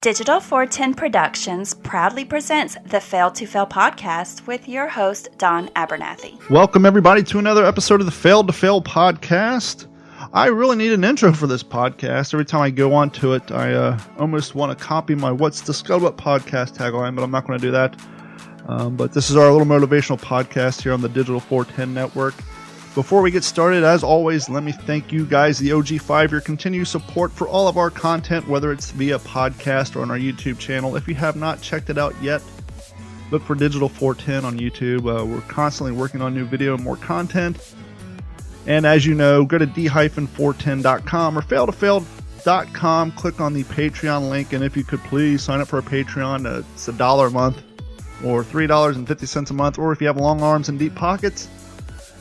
Digital 410 Productions proudly presents the Fail to Fail podcast with your host, Don Abernathy. Welcome, everybody, to another episode of the Fail to Fail podcast. I really need an intro for this podcast. Every time I go onto it, I almost want to copy my What's the Scuttlebutt podcast tagline, but I'm not going to do that. But this is our little motivational podcast here on the Digital 410 Network. Before we get started, as always, let me thank you guys, the OG5, your continued support for all of our content, whether it's via podcast or on our YouTube channel. If you have not checked it out yet, look for Digital 410 on YouTube. We're constantly working on new video and more content. And as you know, go to d-410.com or failtofail.com, click on the Patreon link, and if you could please sign up for a Patreon. It's $1 a month or $3.50 a month, or if you have long arms and deep pockets,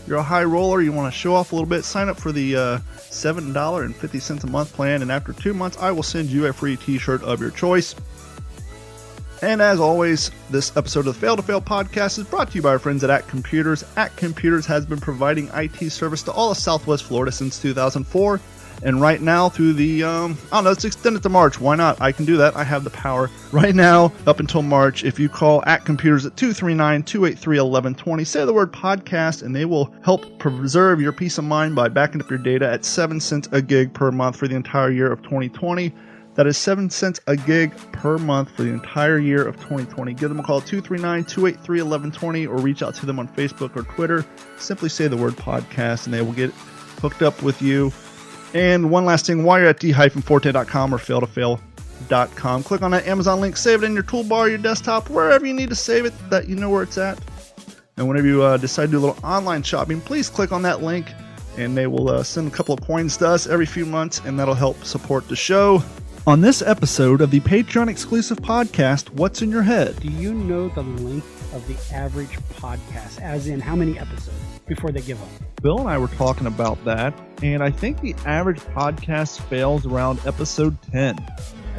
you're a high roller, you want to show off a little bit, sign up for the $7.50 a month plan, and after 2 months, I will send you a free t-shirt of your choice. And as always, this episode of the Fail to Fail podcast is brought to you by our friends at Computers. Computers has been providing IT service to all of Southwest Florida since 2004. And right now through the, let's extend it to March. Why not? I can do that. I have the power. Right now, up until March, if you call Computers at 239-283-1120, say the word podcast, and they will help preserve your peace of mind by backing up your data at 7 cents a gig per month for the entire year of 2020. That is 7 cents a gig per month for the entire year of 2020. Give them a call, 239-283-1120, or reach out to them on Facebook or Twitter. Simply say the word podcast, and they will get hooked up with you. And one last thing, while you're at d-410.com or failtofail.com, click on that Amazon link, save it in your toolbar, your desktop, wherever you need to save it, that you know where it's at. And whenever you decide to do a little online shopping, please click on that link, and they will send a couple of coins to us every few months, and that'll help support the show. On this episode of the Patreon exclusive podcast, What's in Your Head? Do you know the length of the average podcast, as in how many episodes before they give up? Bill and I were talking about that, and I think the average podcast fails around episode 10.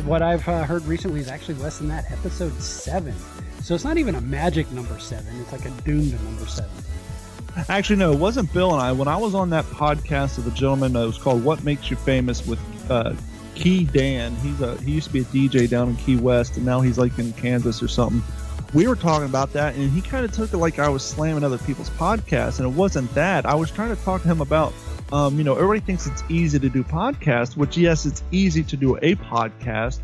What I've heard recently is actually less than that, episode 7. So it's not even a magic number 7, it's like a doomed number 7. Actually, no, it wasn't Bill and I. When I was on that podcast of the gentleman that was called What Makes You Famous with Key Dan, he used to be a DJ down in Key West, and now he's like in Kansas or something. We were talking about that, and he kind of took it like I was slamming other people's podcasts, and it wasn't that. I was trying to talk to him about, everybody thinks it's easy to do podcasts, which, yes, it's easy to do a podcast,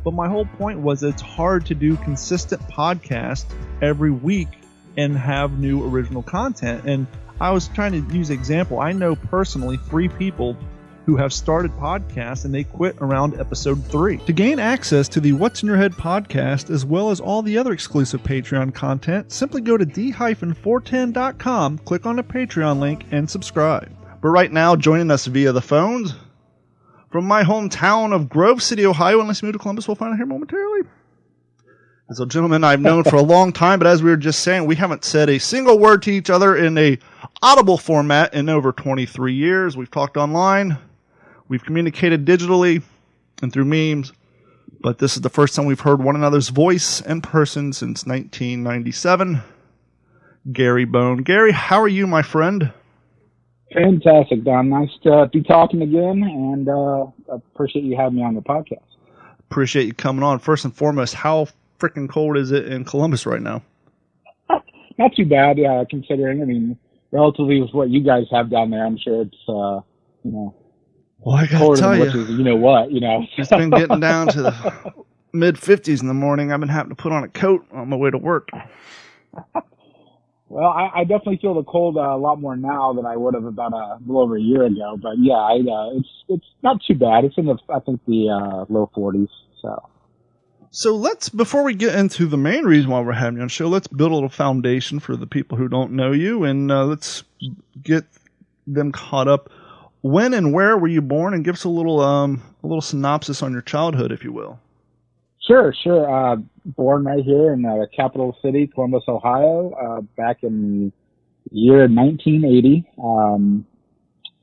but my whole point was it's hard to do consistent podcasts every week and have new original content. And I was trying to use an example. I know personally 3 people who have started podcasts and they quit around episode 3. To gain access to the What's in Your Head podcast, as well as all the other exclusive Patreon content, simply go to d-410.com, click on the Patreon link, and subscribe. But right now, joining us via the phones, from my hometown of Grove City, Ohio, unless you move to Columbus, we'll find out here momentarily. As a gentleman I've known for a long time, but as we were just saying, we haven't said a single word to each other in a audible format in over 23 years. We've talked online. We've communicated digitally and through memes, but this is the first time we've heard one another's voice in person since 1997. Gary-Bone. Gary, how are you, my friend? Fantastic, Don. Nice to be talking again, and appreciate you having me on the podcast. Appreciate you coming on. First and foremost, how freaking cold is it in Columbus right now? Not too bad, considering. I mean, relatively with what you guys have down there, I'm sure it's, well, I gotta tell you, it's been getting down to the mid-50s in the morning. I've been having to put on a coat on my way to work. Well, I definitely feel the cold a lot more now than I would have about a little over a year ago. But yeah, it's not too bad. It's in the low 40s. So let's, before we get into the main reason why we're having you on the show, let's build a little foundation for the people who don't know you, and let's get them caught up. When and where were you born, and give us a little synopsis on your childhood, if you will. Sure. Born right here in the capital city, Columbus, Ohio, back in the year 1980.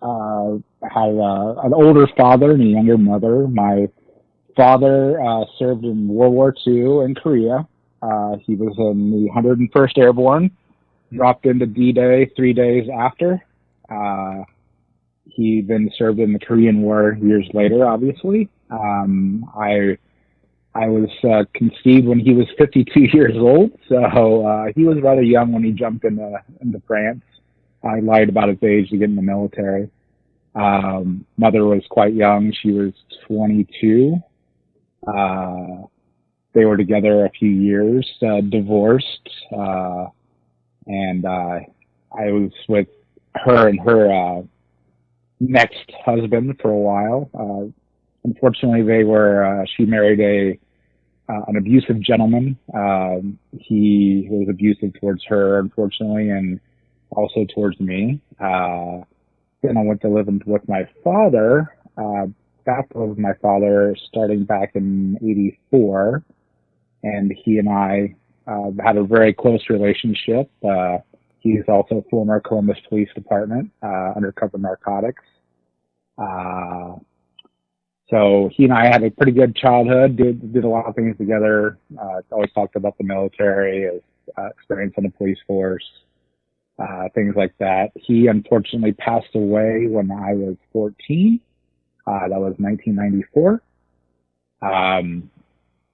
I had an older father and a younger mother. My father served in World War II in Korea. He was in the 101st Airborne, dropped into D-Day 3 days after. He then served in the Korean War years later, obviously. I I was conceived when he was 52 years old, so he was rather young when he jumped into France. I lied about his age to get in the military. Mother was quite young. She was 22. They were together a few years, divorced, and I was with her and her next husband for a while. Unfortunately, she married an abusive gentleman. He was abusive towards her, unfortunately, and also towards me. Then I went to live with my father, back with my father starting back in '84, and he and I had a very close relationship. He's also a former Columbus Police Department, undercover narcotics. So he and I had a pretty good childhood, did a lot of things together, always talked about the military, his experience on the police force, things like that. He unfortunately passed away when I was 14. That was 1994.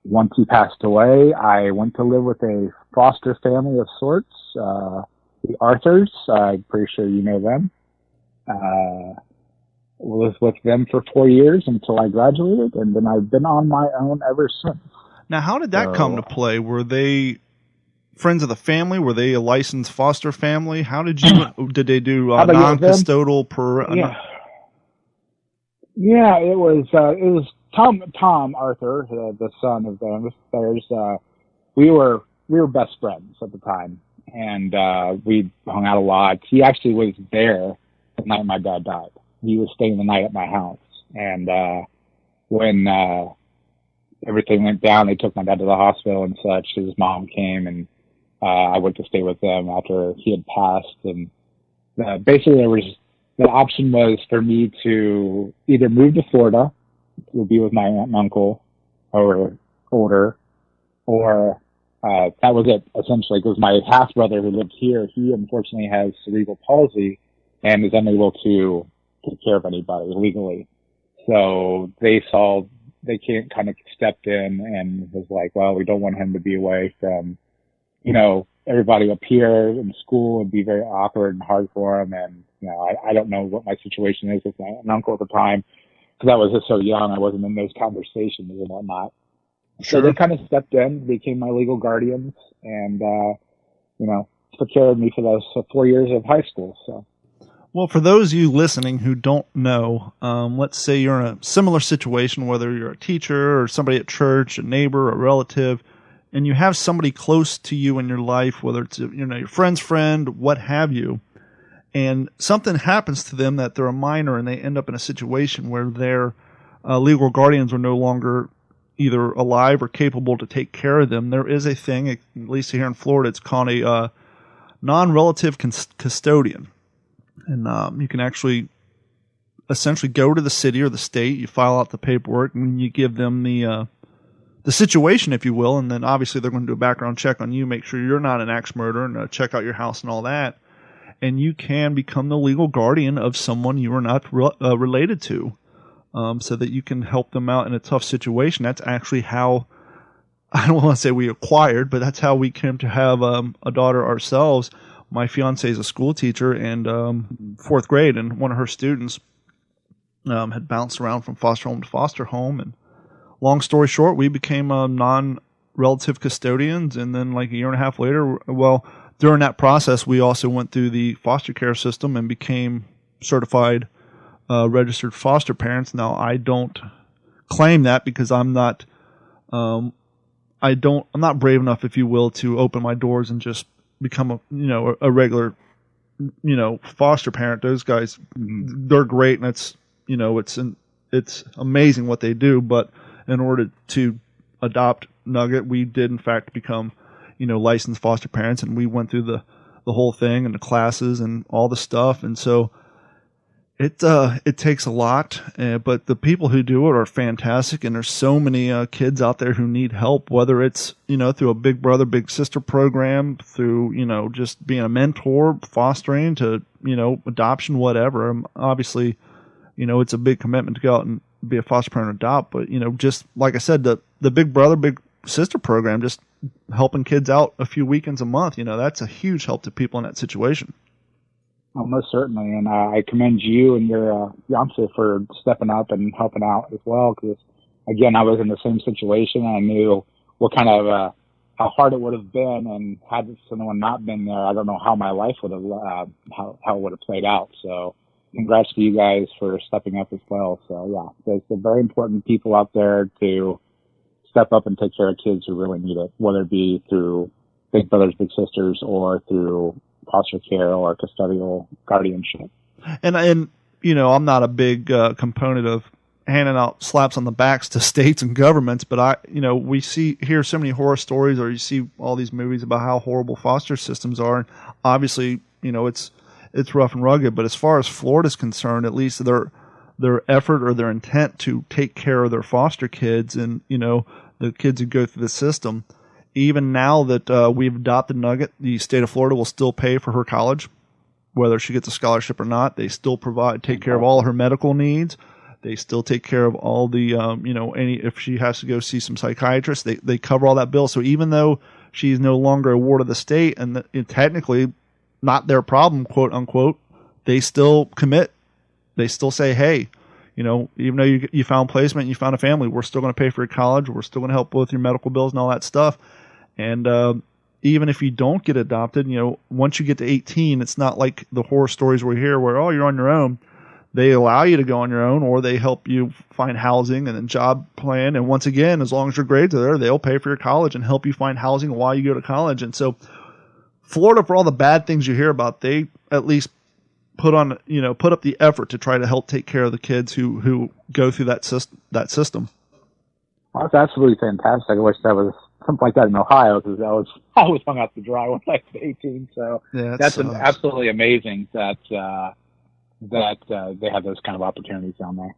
Once he passed away, I went to live with a foster family of sorts, the Arthurs. I'm pretty sure you know them. Was with them for 4 years until I graduated, and then I've been on my own ever since. Now, how did that come to play? Were they friends of the family? Were they a licensed foster family? How did did they do non-custodial Yeah, it was Tom Arthur, the son of theirs. We were best friends at the time, and we hung out a lot. He actually was there the night my dad died. He was staying the night at my house, and when everything went down, they took my dad to the hospital and such. His mom came, and I went to stay with them after he had passed. And basically, the option was for me to either move to Florida, to be with my aunt and uncle, or older, or that was it essentially. Because my half brother who lived here, he unfortunately has cerebral palsy and is unable to take care of anybody legally. So they kind of stepped in and was like, well, we don't want him to be away from, everybody up here in school. It'd be very awkward and hard for him. And, I don't know what my situation is with my uncle at the time, because I was just so young. I wasn't in those conversations and whatnot. Sure. So they kind of stepped in, became my legal guardians, and, took care of me for those 4 years of high school. So. Well, for those of you listening who don't know, let's say you're in a similar situation, whether you're a teacher or somebody at church, a neighbor, a relative, and you have somebody close to you in your life, whether it's your friend's friend, what have you, and something happens to them that they're a minor and they end up in a situation where their legal guardians are no longer either alive or capable to take care of them. There is a thing, at least here in Florida, it's called a non-relative custodian. And you can actually essentially go to the city or the state, you file out the paperwork, and you give them the situation, if you will, and then obviously they're going to do a background check on you, make sure you're not an axe murderer, and check out your house and all that. And you can become the legal guardian of someone you are not related to, so that you can help them out in a tough situation. That's actually how, I don't want to say we acquired, but that's how we came to have a daughter ourselves. My fiance is a school teacher, and fourth grade, and one of her students had bounced around from foster home to foster home. And long story short, we became non-relative custodians, and then like a year and a half later, during that process, we also went through the foster care system and became certified registered foster parents. Now, I don't claim that because I'm not brave enough, if you will, to open my doors and just become a regular foster parent. Those guys, they're great, and it's amazing what they do. But in order to adopt Nugget, we did in fact become licensed foster parents, and we went through the whole thing and the classes and all the stuff. And so it takes a lot, but the people who do it are fantastic, and there's so many kids out there who need help, whether it's through a big brother big sister program, through just being a mentor, fostering, to adoption, whatever. Obviously it's a big commitment to go out and be a foster parent or adopt, but just like I said, the big brother, big sister program, just helping kids out a few weekends a month, that's a huge help to people in that situation. Oh, most certainly, and I commend you and your fiance for stepping up and helping out as well. Because again, I was in the same situation, and I knew what kind of how hard it would have been, and had someone not been there, I don't know how my life would have how it would have played out. So, congrats to you guys for stepping up as well. So yeah, there's some very important people out there to step up and take care of kids who really need it, whether it be through big brothers, big sisters, or through foster care or custodial guardianship. And I'm not a big component of handing out slaps on the backs to states and governments, but we hear so many horror stories, or you see all these movies about how horrible foster systems are. And obviously, it's rough and rugged, but as far as Florida's concerned, at least their effort or their intent to take care of their foster kids and, the kids who go through the system, even now that we've adopted Nugget, the state of Florida will still pay for her college, whether she gets a scholarship or not. They still take care of all her medical needs. They still take care of all the, if she has to go see some psychiatrists, they cover all that bill. So even though she's no longer a ward of the state and technically not their problem, quote unquote, they still commit. They still say, hey, even though you found placement, you found a family, we're still going to pay for your college. We're still going to help with your medical bills and all that stuff. And even if you don't get adopted, once you get to 18, it's not like the horror stories we hear where, oh, you're on your own. They allow you to go on your own, or they help you find housing and then job plan. And once again, as long as your grades are there, they'll pay for your college and help you find housing while you go to college. And so Florida, for all the bad things you hear about, they at least put up the effort to try to help take care of the kids who go through that system. Well, that's absolutely fantastic. I wish that was something like that in Ohio, because I was hung out to dry when I was 18. So yeah, that's absolutely amazing that they have those kind of opportunities down there.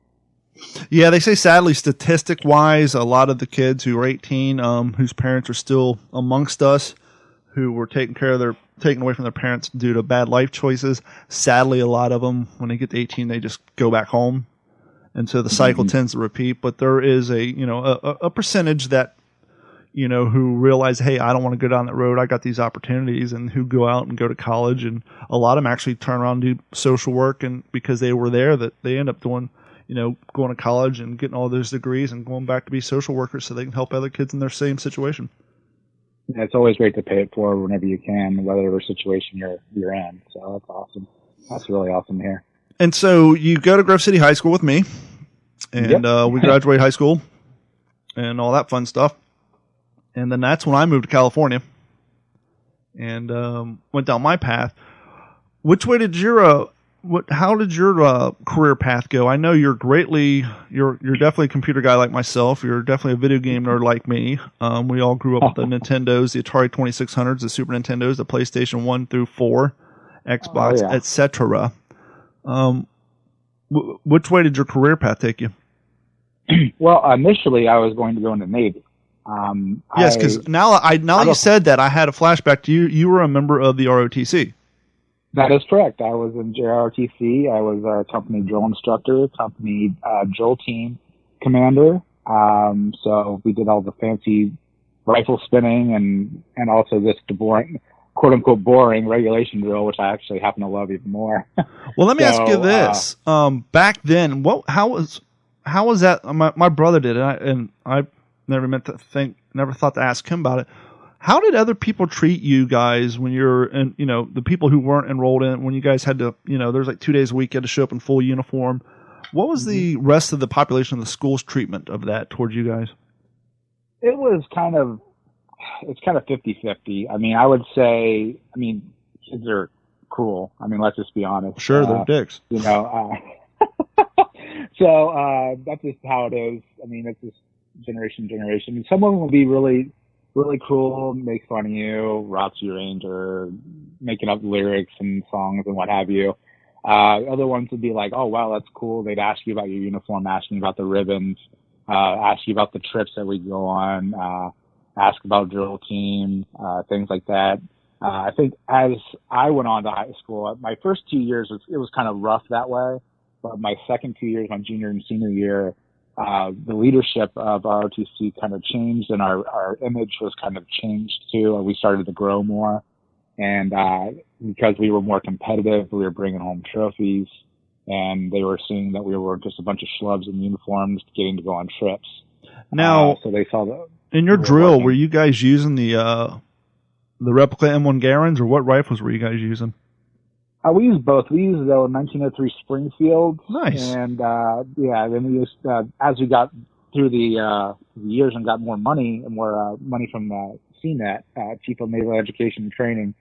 Yeah, they say sadly, statistic-wise, a lot of the kids who are 18, whose parents are still amongst us, who were taken away from their parents due to bad life choices, sadly, a lot of them, when they get to 18, they just go back home. And so the cycle tends to repeat. But there is a percentage that, who realize, hey, I don't want to go down that road. I got these opportunities, and who go out and go to college. And a lot of them actually turn around and do social work, and because they were there, that they end up doing, going to college and getting all those degrees and going back to be social workers so they can help other kids in their same situation. Yeah, it's always great to pay it forward whenever you can, whatever situation you're in. So that's awesome. That's really awesome to hear. And so you go to Grove City High School with me, and yep. We graduate high school and all that fun stuff. And then that's when I moved to California and went down my path. Which way did how did your career path go? I know you're definitely a computer guy like myself. You're definitely a video game nerd like me. We all grew up with the Nintendos, the Atari 2600s, the Super Nintendos, the PlayStation 1 through 4, Xbox, etc. Which way did your career path take you? Well, initially I was going to go in the Navy. Yes, because now that you said that, I had a flashback to you. You were a member of the ROTC. That is correct. I was in JROTC. I was a company drill instructor, company drill team commander. So we did all the fancy rifle spinning and also this boring, quote unquote boring regulation drill, which I actually happen to love even more. Well, let me ask you this: back then, how was that? My brother did it, and I never thought to ask him about it. How did other people treat you guys when you're in, the people who weren't enrolled in, when you guys had to, there's like 2 days a week, you had to show up in full uniform. What was the rest of the population of the school's treatment of that towards you guys? It was kind of 50-50. I mean, I would say, kids are cruel. Let's just be honest. Sure, they're dicks. So that's just how it is. It's just generation. And some of them will be really, really cruel, make fun of you, rots your ranger, making up lyrics and songs and what have you. Other ones would be like, oh, wow, that's cool. They'd ask you about your uniform, ask you about the ribbons, ask you about the trips that we go on, ask about drill team, things like that. I think as I went on to high school, my first 2 years, it was kind of rough that way. But my second 2 years, my junior and senior year, the leadership of ROTC kind of changed, and our image was kind of changed too. We started to grow more, and because we were more competitive, we were bringing home trophies, and they were seeing that we were just a bunch of schlubs in uniforms getting to go on trips. Now, so they saw that. In your drill, were you guys using the replica M1 Garins, or what rifles were you guys using? We used both. We used the 1903 Springfield. Nice. And then we used as we got through the years and got more money and more money from CNET, Chief of Naval Education and Training.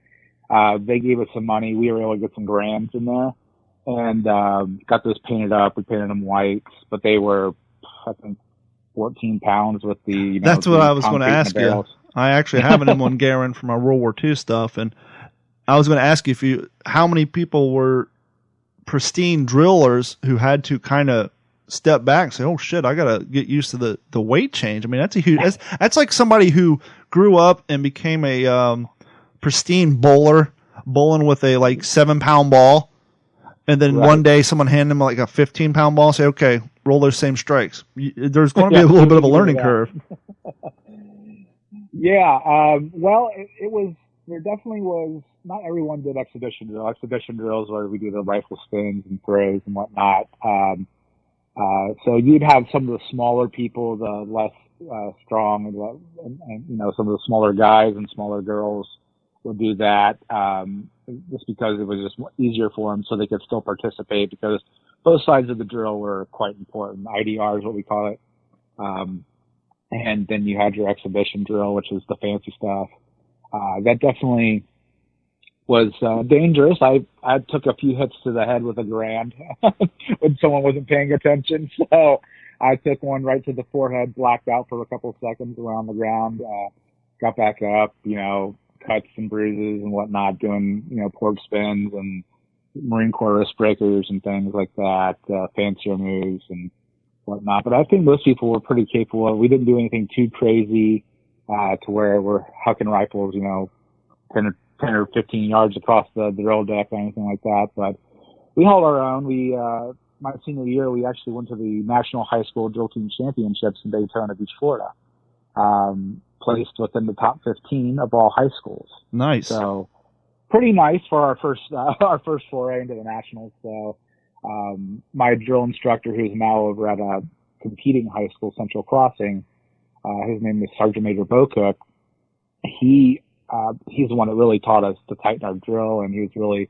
They gave us some money. We were able to get some grams in there, and got those painted up. We painted them white, but they were, I think, 14 pounds with the. That's what I was going to ask you. I actually have an M1 Garand for my World War II stuff, and I was going to ask you how many people were pristine drillers who had to kind of step back and say, "Oh shit, I got to get used to the weight change." I mean, that's a huge. That's like somebody who grew up and became a pristine bowling with a 7-pound ball, and then one day someone handed him like a 15-pound ball and say, "Okay, roll those same strikes." There's going to be a little bit of a learning curve. Yeah. Well, it was. There definitely was. Not everyone did exhibition drill. Exhibition drills where we do the rifle spins and throws and whatnot. So you'd have some of the smaller people, the less strong, and some of the smaller guys and smaller girls would do that just because it was just easier for them, so they could still participate, because both sides of the drill were quite important. IDR is what we call it, and then you had your exhibition drill, which is the fancy stuff. That definitely was dangerous. I took a few hits to the head with a Garand when someone wasn't paying attention. So I took one right to the forehead, blacked out for a couple of seconds around the ground, got back up, cuts and bruises and whatnot, doing, port spins and Marine Corps wrist breakers and things like that, fancier moves and whatnot. But I think most people were pretty capable. We didn't do anything too crazy to where we're hucking rifles, 10 or 15 yards across the drill deck or anything like that. But we held our own. We, my senior year, we actually went to the National High School Drill Team Championships in Daytona Beach, Florida. Placed within the top 15 of all high schools. Nice. So pretty nice for our first foray into the nationals. So, my drill instructor, who's now over at a competing high school, Central Crossing, his name is Sergeant Major Bocook. He's the one that really taught us to tighten our drill, and he was really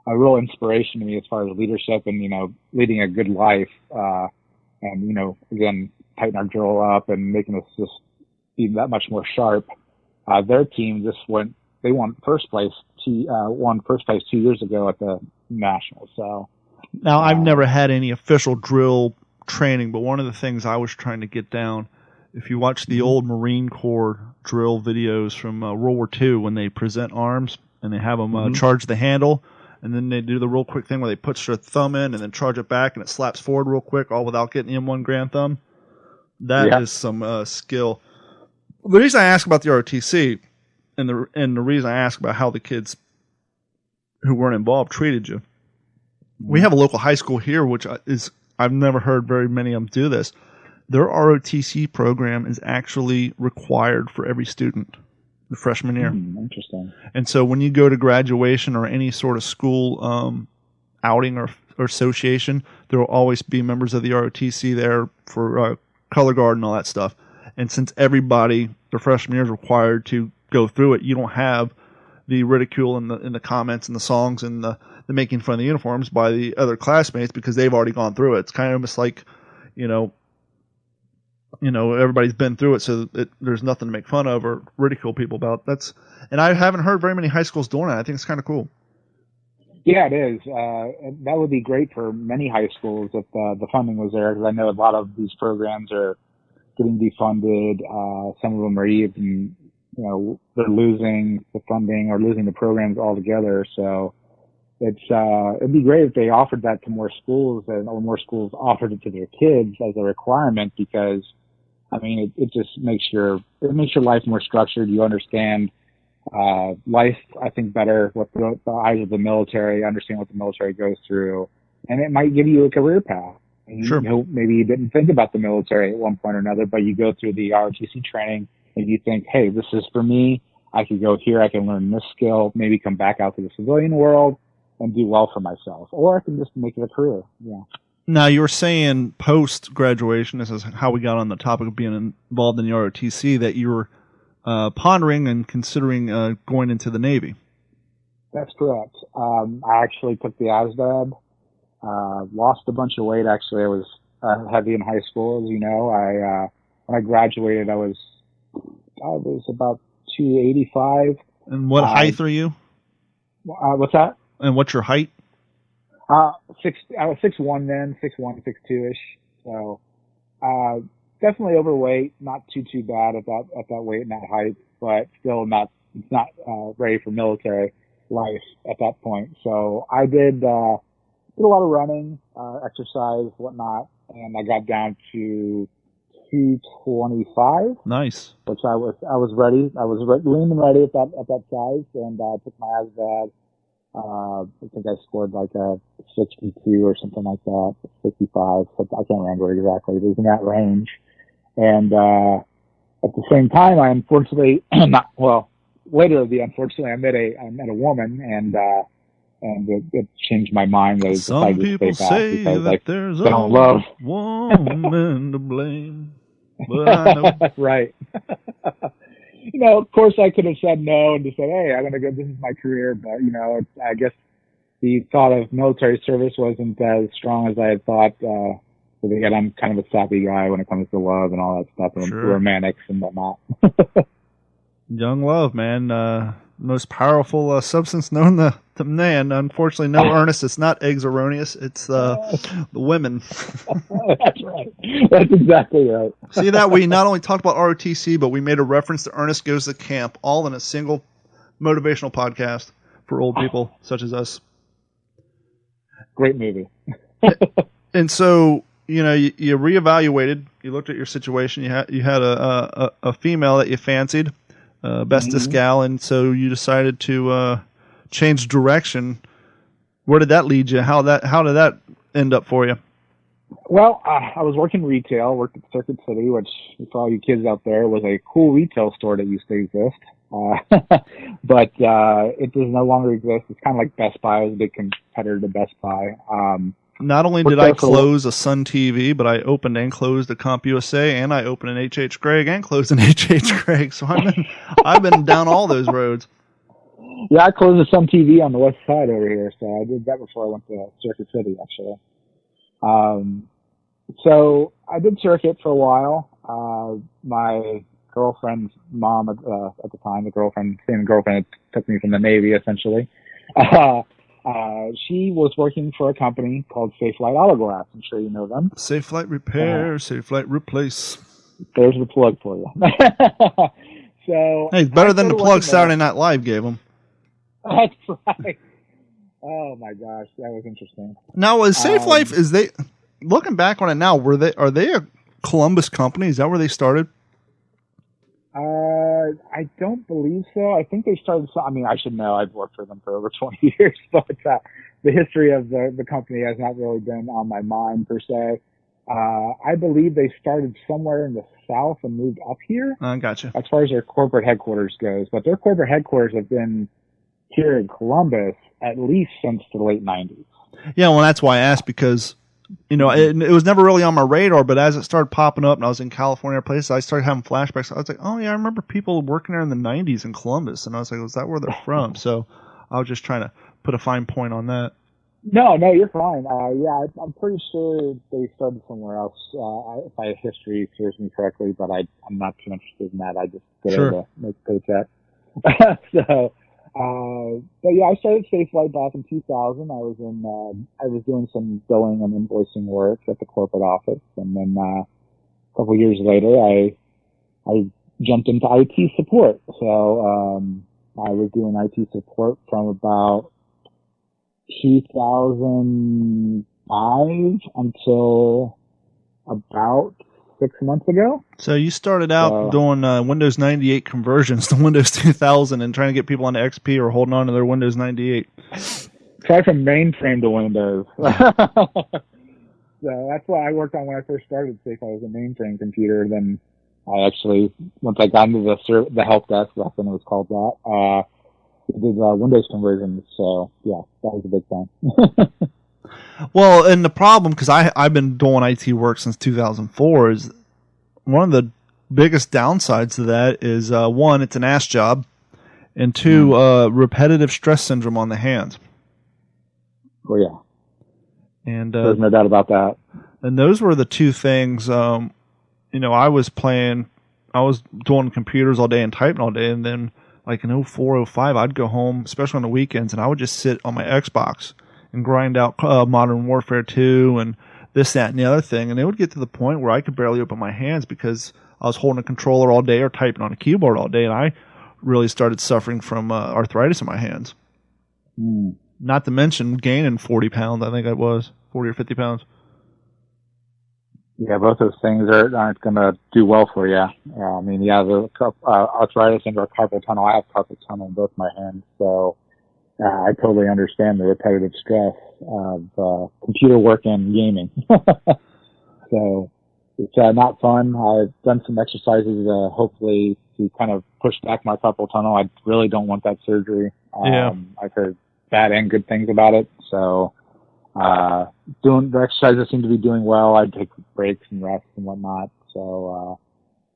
a real inspiration to me as far as leadership and, leading a good life, and, again, tighten our drill up and making us just be that much more sharp. Their team they won first place 2 years ago at the Nationals. So now I've never had any official drill training, but one of the things I was trying to get down, if you watch the old Marine Corps drill videos from World War II, when they present arms and they have them charge the handle, and then they do the real quick thing where they put their thumb in and then charge it back and it slaps forward real quick, all without getting the M1 Grand Thumb. That is some skill. The reason I ask about the ROTC and the reason I ask about how the kids who weren't involved treated you, we have a local high school here, which is, I've never heard very many of them do this. Their ROTC program is actually required for every student the freshman year. Interesting. And so when you go to graduation or any sort of school outing or association, there will always be members of the ROTC there for color guard and all that stuff. And since everybody, the freshman year, is required to go through it, you don't have the ridicule and the comments and the songs and the making fun of the uniforms by the other classmates, because they've already gone through it. It's kind of almost like, everybody's been through it, so there's nothing to make fun of or ridicule people about. And I haven't heard very many high schools doing it. I think it's kind of cool. Yeah, it is. That would be great for many high schools if the funding was there, because I know a lot of these programs are getting defunded. Some of them are even, they're losing the funding or losing the programs altogether. So it'd be great if they offered that to more schools, and more schools offered it to their kids as a requirement, because it just makes your life more structured. You understand life, I think, better with the eyes of the military, understand what the military goes through, and it might give you a career path. Sure. Maybe you didn't think about the military at one point or another, but you go through the ROTC training and you think, hey, this is for me. I could go here. I can learn this skill, maybe come back out to the civilian world and do well for myself. Or I can just make it a career. Yeah. Now, you were saying post-graduation, this is how we got on the topic of being involved in the ROTC, that you were pondering and considering going into the Navy. That's correct. I actually took the ASVAB, lost a bunch of weight. Actually, I was heavy in high school, as you know. When I graduated, I was about 285. And what height are you? What's that? And what's your height? I was 6'1" then, 6'1", 6'2"-ish. So, definitely overweight, not too bad at that weight and that height, but still not ready for military life at that point. So I did a lot of running, exercise, whatnot, and I got down to 225. Nice. Which I was ready. I was lean and ready at that size, and I took my ASVAB. I think I scored like a 62 or something like that, 65. So I can't remember exactly. It was in that range. And at the same time, I unfortunately unfortunately I met a woman, and it changed my mind. That some people say that there's a woman to blame, but I know. Right. Of course I could have said no and just said, hey, I'm going to go, this is my career. But, I guess the thought of military service wasn't as strong as I had thought. But again, I'm kind of a sappy guy when it comes to love and all that stuff, and romantics and whatnot. Young love, man. Most powerful substance known to man. Unfortunately, no, Ernest, it's not eggs erroneous. It's the women. That's right. That's exactly right. See that we not only talked about ROTC, but we made a reference to Ernest Goes to Camp, all in a single motivational podcast for old people such as us. Great movie. And so, you reevaluated. You looked at your situation. You had a female that you fancied. Bestest gal, and so you decided to change direction. Where did that lead you? How did that end up for you? Well, I was working retail, worked at Circuit City, which, for all you kids out there, was a cool retail store that used to exist. But it does no longer exist. It's kind of like Best Buy. It was a big competitor to Best Buy. Not only did I close a Sun TV, but I opened and closed a CompUSA, and I opened an H.H. Gregg and closed an H.H. Gregg. So I've been down all those roads. Yeah, I closed a Sun TV on the west side over here, so I did that before I went to Circuit City, actually. So I did Circuit for a while. My girlfriend's mom at the time, the same girlfriend that took me from the Navy, essentially. She was working for a company called Safe Light Autoglass. I'm sure you know them. Safe Light Repair, Safe Light Replace. There's the plug for you. So hey, it's better than the plug Saturday Night Live gave them. That's right. Oh my gosh, that was interesting. Now, is Safe Life, looking back on it now, are they a Columbus company? Is that where they started? I don't believe so. I think they started. I should know. I've worked for them for over 20 years, but the history of the company has not really been on my mind per se. I believe they started somewhere in the South and moved up here. Gotcha. As far as their corporate headquarters goes, but their corporate headquarters have been here in Columbus at least since the late 90s. Yeah, well, that's why I asked, because it was never really on my radar, but as it started popping up and I was in California places, I started having flashbacks. I was like, oh yeah, I remember people working there in the 90s in Columbus, and I was like, was that where they're from? So I was just trying to put a fine point on that. No, you're fine. Yeah, I'm pretty sure they started somewhere else. If my history serves me correctly, but I'm not too interested in that. I just go to make a paycheck. So, but yeah, I started Safe Light back in 2000. I was doing some billing and invoicing work at the corporate office, and then a couple of years later, I jumped into IT support. So I was doing IT support from about 2005 until about 6 months ago. So you started out doing Windows 98 conversions to Windows 2000 and trying to get people onto XP or holding on to their Windows 98. Try from mainframe to Windows. So that's what I worked on when I first started Safe. I was a mainframe computer. Then I actually, once I got into the help desk, that's when it was called that, we did Windows conversions. So yeah, that was a big thing. Well, and the problem, because I've been doing IT work since 2004, is one of the biggest downsides to that is, one, it's an ass job, and two, repetitive stress syndrome on the hands. Oh, yeah. And there's no doubt about that. And those were the two things. I was doing computers all day and typing all day, and then like in 04, 05, I'd go home, especially on the weekends, and I would just sit on my Xbox and grind out Modern Warfare 2 and this, that, and the other thing. And it would get to the point where I could barely open my hands because I was holding a controller all day or typing on a keyboard all day, and I really started suffering from arthritis in my hands. Not to mention gaining 40 pounds, I think I was, 40 or 50 pounds. Yeah, both those things aren't going to do well for you. I mean, the arthritis and carpal tunnel. I have carpal tunnel in both my hands, so I totally understand the repetitive stress of computer work and gaming. So it's not fun. I've done some exercises, hopefully to kind of push back my carpal tunnel. I really don't want that surgery. I've heard bad and good things about it. So doing the exercises seem to be doing well. I take breaks and rest and whatnot. So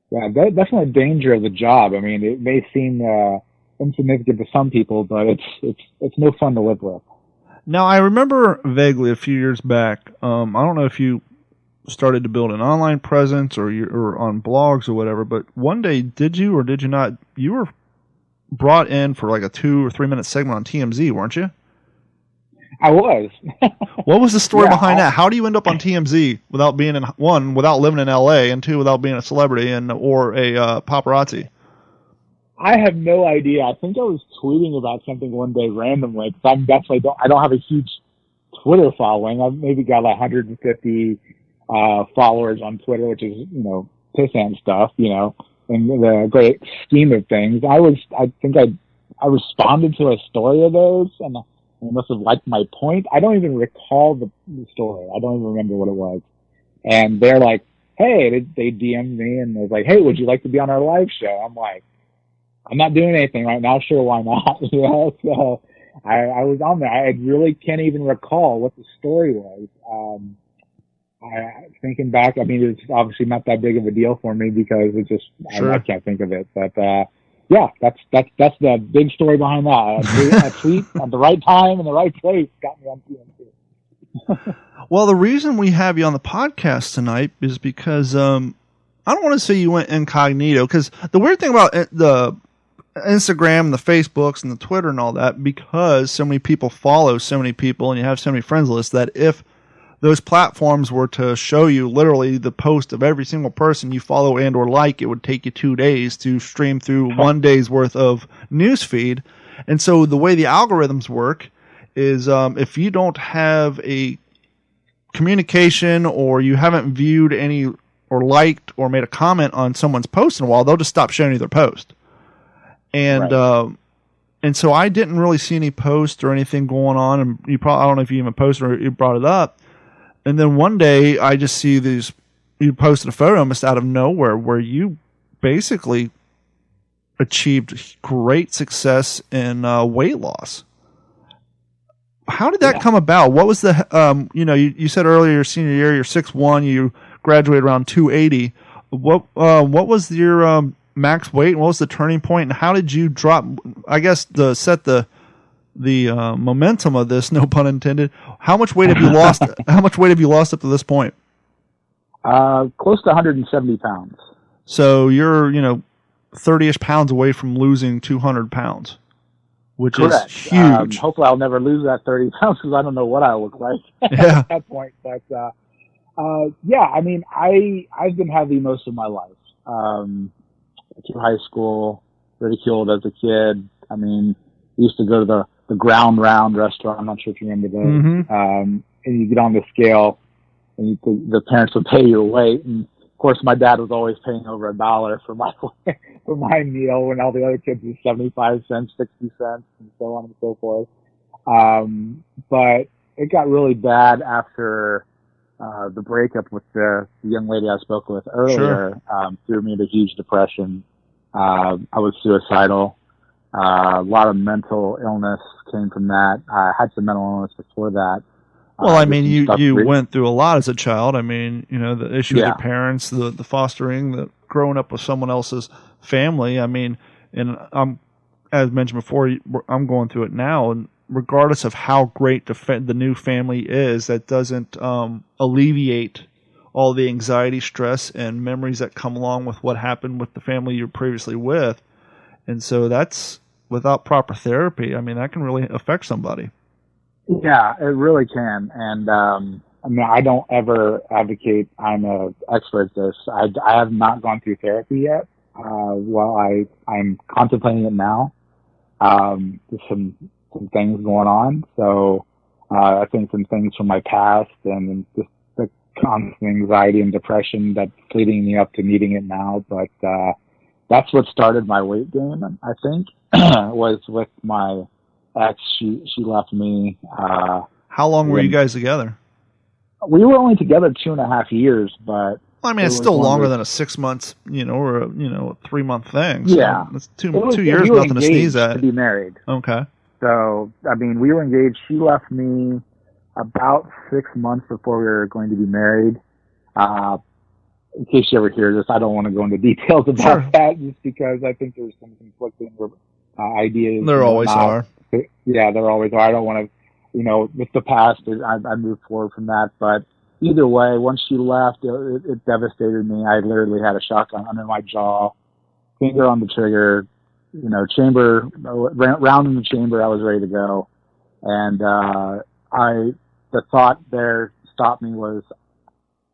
yeah, definitely a danger of the job. I mean, it may seem insignificant to some people, but it's no fun to live with. Now, I remember vaguely a few years back. I don't know if you started to build an online presence or on blogs or whatever, but one day, did you or did you not? You were brought in for like a 2 or 3 minute segment on TMZ, weren't you? I was. What was the story behind that? How do you end up on TMZ without being without living in LA, and two, without being a celebrity or a paparazzi? I have no idea. I think I was tweeting about something one day randomly, because I don't have a huge Twitter following. I've maybe got like 150 followers on Twitter, which is, pissant stuff, in the great scheme of things. I think I responded to a story of those, and I must have liked my point. I don't even recall the story. I don't even remember what it was. And they're like, hey, they DM'd me and was like, hey, would you like to be on our live show? I'm like, I'm not doing anything right now. Sure, why not? So I was on there. I really can't even recall what the story was. Thinking back, I mean, it's obviously not that big of a deal for me because it's just, I can't think of it. But yeah, that's the big story behind that. A tweet at the right time in the right place got me on TMZ. Well, the reason we have you on the podcast tonight is because I don't want to say you went incognito, because the weird thing about the Instagram and the Facebooks and the Twitter and all that, because so many people follow so many people and you have so many friends lists, that if those platforms were to show you literally the post of every single person you follow and or like, it would take you 2 days to stream through 1 day's worth of news feed. And so the way the algorithms work is if you don't have a communication or you haven't viewed any or liked or made a comment on someone's post in a while, they'll just stop showing you their post. And and so I didn't really see any posts or anything going on, and I don't know if you even posted or you brought it up. And then one day I just see you posted a photo almost out of nowhere where you basically achieved great success in weight loss. How did that come about? What was the, you said earlier your senior year, you're 6'1", you graduated around 280. What was your max weight, and what was the turning point, and how did you drop, I guess, to set the momentum of this, no pun intended, how much weight have you lost? How much weight have you lost up to this point? Close to 170 pounds. So you're, 30-ish pounds away from losing 200 pounds, which Correct. is huge. Hopefully I'll never lose that 30 pounds because I don't know what I look like at that point. But, yeah, I mean, I've been heavy most of my life. Through high school, ridiculed as a kid. I mean, I used to go to the Ground Round restaurant. I'm not sure if you remember those. Mm-hmm. And you get on the scale, and the parents would pay your weight. And of course, my dad was always paying over $1 for my meal, when all the other kids was 75 cents, 60 cents, and so on and so forth. But it got really bad after the breakup with the young lady I spoke with earlier threw me into huge depression. I was suicidal. A lot of mental illness came from that. I had some mental illness before that. Well, I mean, you went through a lot as a child. I mean, you know, the issue with your parents, the fostering, the growing up with someone else's family. I mean, and as mentioned before, I'm going through it now, and regardless of how great the new family is, that doesn't alleviate all the anxiety, stress, and memories that come along with what happened with the family you were previously with. And so that's, without proper therapy, I mean, that can really affect somebody. Yeah, it really can. And I mean, I don't ever advocate I'm an expert at this. I have not gone through therapy yet. Well, I'm contemplating it now. There's some things going on. So I think some things from my past and just the constant anxiety and depression that's leading me up to needing it now. But that's what started my weight gain, I think, was with my ex. She left me. How long were you guys together? We were only together 2.5 years, but I mean, it's still longer than a 6 months, or a 3-month thing. So yeah, it's 2 years, we nothing to sneeze at. To be married. Okay. So I mean, we were engaged. She left me about 6 months before we were going to be married. In case you ever hear this, I don't want to go into details about that, just because I think there's some conflicting ideas. There always are. Yeah, there always are. I don't want to, with the past, I moved forward from that. But either way, once she left, it devastated me. I literally had a shotgun under my jaw, finger on the trigger, chamber, round in the chamber. I was ready to go. And the thought there stopped me was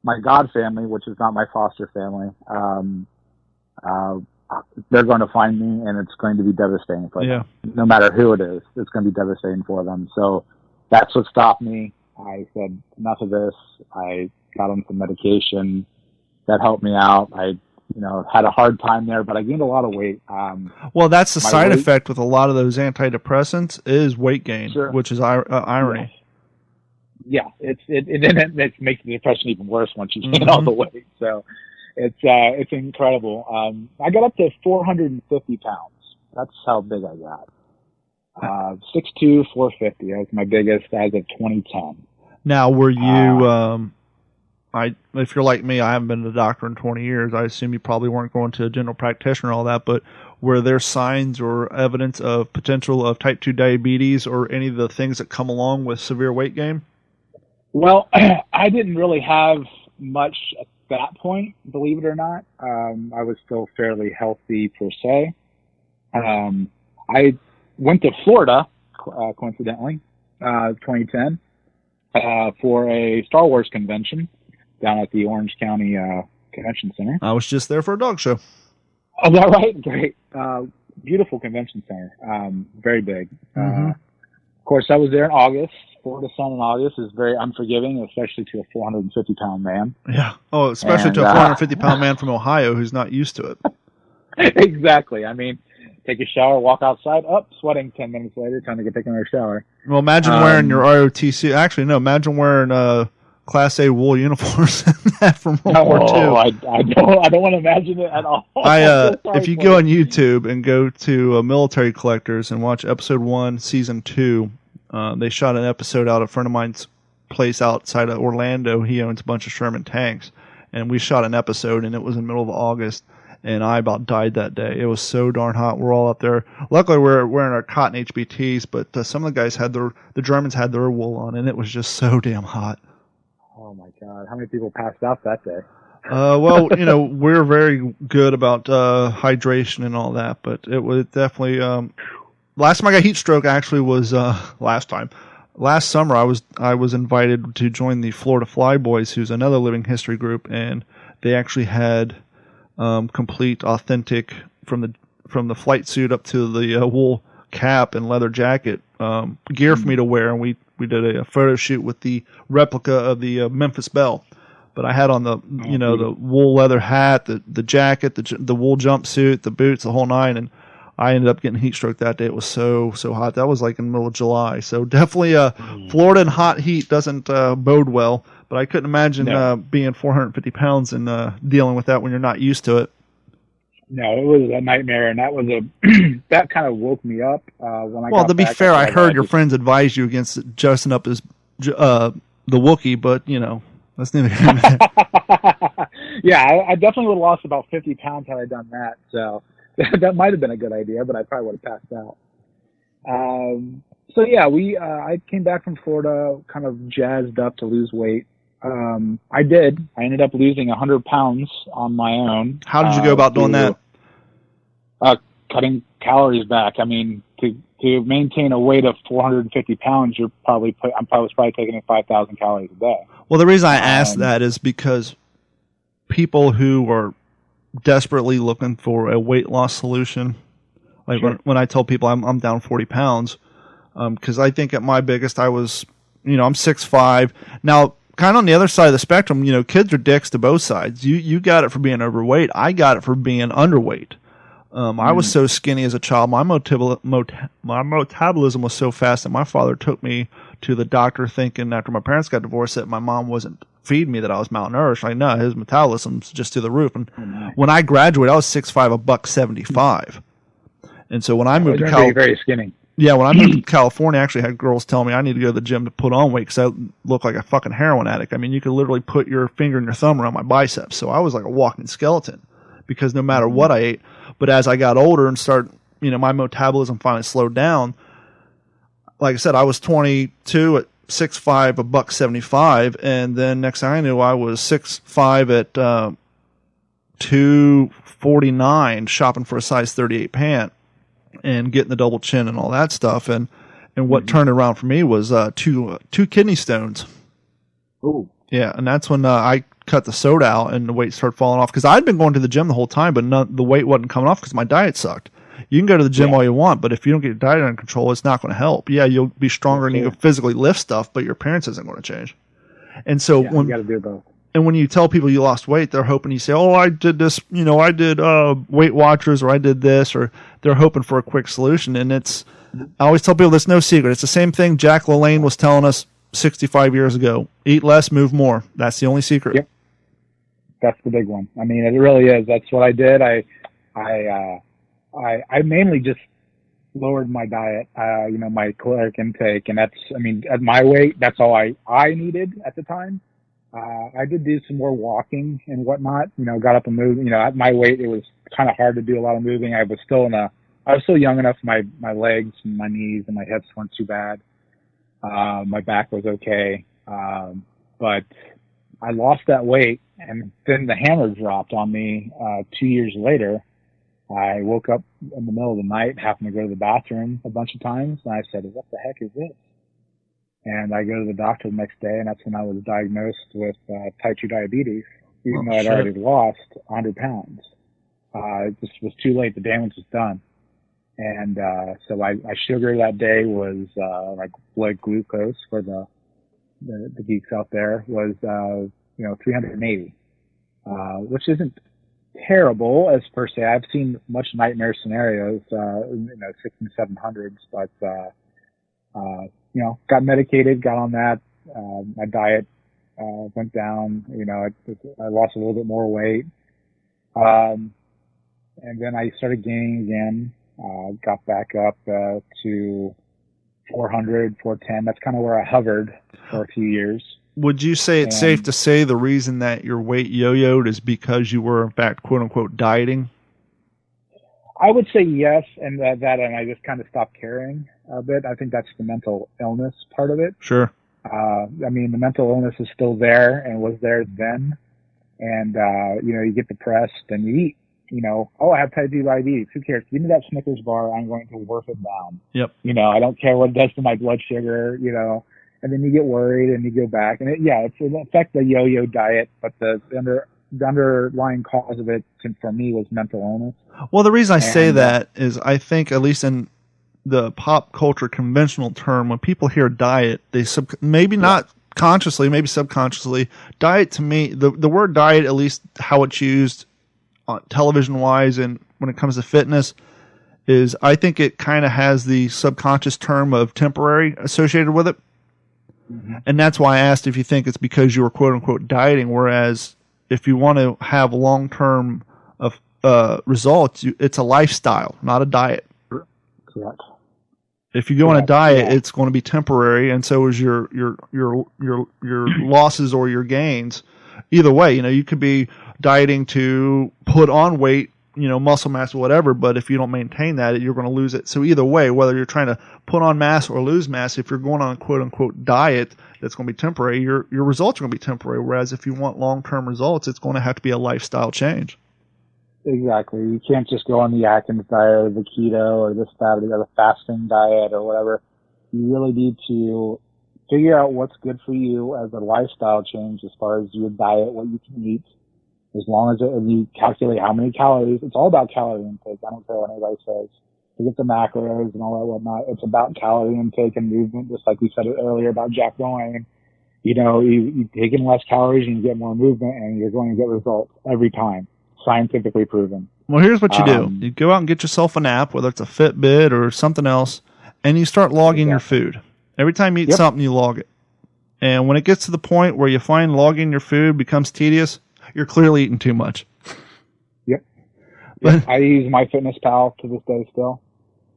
my God family, which is not my foster family. They're going to find me, and it's going to be devastating for them. No matter who it is, it's going to be devastating for them. So that's what stopped me. I said, enough of this. I got on some medication that helped me out. I, had a hard time there, but I gained a lot of weight. Well, that's the side effect with a lot of those antidepressants is weight gain, which is irony. Yeah, it makes the depression even worse once you gain all the weight. So it's incredible. I got up to 450 pounds. That's how big I got. 6'2", 450. That was my biggest as of 2010. Now, were you? If you're like me, I haven't been to the doctor in 20 years. I assume you probably weren't going to a general practitioner and all that. But were there signs or evidence of potential of type 2 diabetes or any of the things that come along with severe weight gain? Well, I didn't really have much at that point, believe it or not. I was still fairly healthy per se. I went to Florida, coincidentally, 2010, for a Star Wars convention down at the Orange County Convention Center. I was just there for a dog show. Oh, is that right? Great. Beautiful convention center. Very big. Of course, I was there in August. Florida sun in August is very unforgiving, especially to a 450-pound man. Yeah. Oh, especially to a 450-pound man from Ohio who's not used to it. Exactly. I mean, take a shower, walk outside, sweating 10 minutes later, time to get taken another shower. Well, imagine wearing your ROTC. Actually, no, imagine wearing Class A wool uniforms from World War II. I don't want to imagine it at all. If you go on YouTube and go to Military Collectors and watch Episode 1, Season 2, they shot an episode out of a friend of mine's place outside of Orlando. He owns a bunch of Sherman tanks, and we shot an episode, and it was in the middle of August, and I about died that day. It was so darn hot. We're all up there. Luckily, we're wearing our cotton HBTs, but some of the guys the Germans had their wool on, and it was just so damn hot. Oh my God! How many people passed out that day? Well, we're very good about hydration and all that, but it was definitely. Last time I got heat stroke actually was last summer. I was invited to join the Florida Flyboys, who's another living history group, and they actually had complete, authentic from the flight suit up to the wool cap and leather jacket gear for me to wear, and we did a photo shoot with the replica of the Memphis Belle. But I had on the the wool leather hat, the jacket, the wool jumpsuit, the boots, the whole nine, and I ended up getting heat stroke that day. It was so hot. That was like in the middle of July. So definitely Florida and hot heat doesn't bode well. But I couldn't imagine being 450 pounds and dealing with that when you're not used to it. No, it was a nightmare, and that was that kind of woke me up when I got back. Well, to be fair, I heard your friends advise you against dressing up as the Wookiee, but, that's neither here nor there. Yeah, I definitely would have lost about 50 pounds had I done that, so that might have been a good idea, but I probably would have passed out. So, yeah, I came back from Florida kind of jazzed up to lose weight. I did. I ended up losing 100 pounds on my own. How did you go about doing that? Cutting calories back. I mean, to maintain a weight of 450 pounds, I was probably taking in 5,000 calories a day. Well, the reason I asked that is because people who are desperately looking for a weight loss solution, like when I tell people I'm down 40 pounds, because I think at my biggest I was, I'm 6'5". Now, kind of on the other side of the spectrum, kids are dicks to both sides. You got it for being overweight. I got it for being underweight. I was so skinny as a child. My metabolism was so fast that my father took me to the doctor thinking after my parents got divorced that my mom wasn't feeding me, that I was malnourished. Like, no, his metabolism's just through the roof. And when I graduated, I was 6'5", $175. And so when I moved to California, very skinny. Yeah, when I moved to California, I actually had girls tell me I need to go to the gym to put on weight because I look like a fucking heroin addict. I mean, you could literally put your finger and your thumb around my biceps. So I was like a walking skeleton because no matter what I ate. But as I got older and my metabolism finally slowed down, like I said, I was 22 at 6'5", $175, and then next thing I knew, I was 6'5" at 249, shopping for a size 38 pant, and getting the double chin and all that stuff. And what turned it around for me was two kidney stones. Ooh. Yeah, and that's when I cut the soda out and the weight started falling off. Because I'd been going to the gym the whole time, but the weight wasn't coming off because my diet sucked. You can go to the gym all you want, but if you don't get your diet under control, it's not going to help. Yeah, you'll be stronger and you can physically lift stuff, but your appearance isn't going to change. And so you got to do both. And when you tell people you lost weight, they're hoping you say, "Oh, I did this. I did Weight Watchers, or I did this," or they're hoping for a quick solution. And I always tell people there's no secret. It's the same thing Jack LaLanne was telling us 65 years ago: eat less, move more. That's the only secret. Yep. That's the big one. I mean, it really is. That's what I did. I mainly just lowered my diet, my caloric intake, and at my weight, that's all I needed at the time. I did do some more walking and whatnot, got up and moved. At my weight, it was kind of hard to do a lot of moving. I was still young enough. My legs and my knees and my hips weren't too bad. My back was okay. But I lost that weight, and then the hammer dropped on me 2 years later. I woke up in the middle of the night, happened to go to the bathroom a bunch of times, and I said, "What the heck is this?" And I go to the doctor the next day, and that's when I was diagnosed with type 2 diabetes, even though I'd already lost 100 pounds. It just was too late. The damage was done. And so my sugar that day was like blood glucose for the geeks out there was 380, which isn't terrible as per se. I've seen much nightmare scenarios, 600s and 700s, but got medicated, got on that. My diet went down. I lost a little bit more weight, and then I started gaining again. Got back up to 400, 410. That's kind of where I hovered for a few years. Would you say it's safe to say the reason that your weight yo-yoed is because you were, in fact, quote-unquote, dieting? I would say yes, and and I just kind of stopped caring a bit. I think that's the mental illness part of it. Sure. The mental illness is still there and was there then. And, you get depressed and you eat. I have type 2 diabetes. Who cares? Give me that Snickers bar. I'm going to work it down. Yep. I don't care what it does to my blood sugar, and then you get worried and you go back. And it affects the yo-yo diet, but the underlying cause of it for me was mental illness. Well, the reason I say that is I think, at least in the pop culture conventional term, when people hear diet, they maybe not consciously, maybe subconsciously, diet to me, the word diet, at least how it's used television wise and when it comes to fitness, is I think it kind of has the subconscious term of temporary associated with it. And that's why I asked if you think it's because you were quote unquote dieting, whereas if you want to have long-term results, it's a lifestyle, not a diet. Correct. If you go on a diet, it's going to be temporary, and so is your losses or your gains. Either way, you could be dieting to put on weight, muscle mass or whatever, but if you don't maintain that, you're going to lose it. So either way, whether you're trying to put on mass or lose mass, if you're going on a quote unquote diet that's going to be temporary, your results are going to be temporary. Whereas if you want long-term results, it's going to have to be a lifestyle change. Exactly. You can't just go on the Atkins diet or the keto or this, that, or the other fasting diet or whatever. You really need to figure out what's good for you as a lifestyle change as far as your diet, what you can eat. As long as and you calculate how many calories, it's all about calorie intake. I don't care what anybody says. Forget the macros and all that whatnot. It's about calorie intake and movement, just like we said earlier about Jack LaLanne. You take in less calories and you get more movement, and you're going to get results every time. Scientifically proven. Well, here's what you do. You go out and get yourself an app, whether it's a Fitbit or something else, and you start logging your food. Every time you eat something, you log it. And when it gets to the point where you find logging your food becomes tedious, you're clearly eating too much. Yep. I use MyFitnessPal to this day still.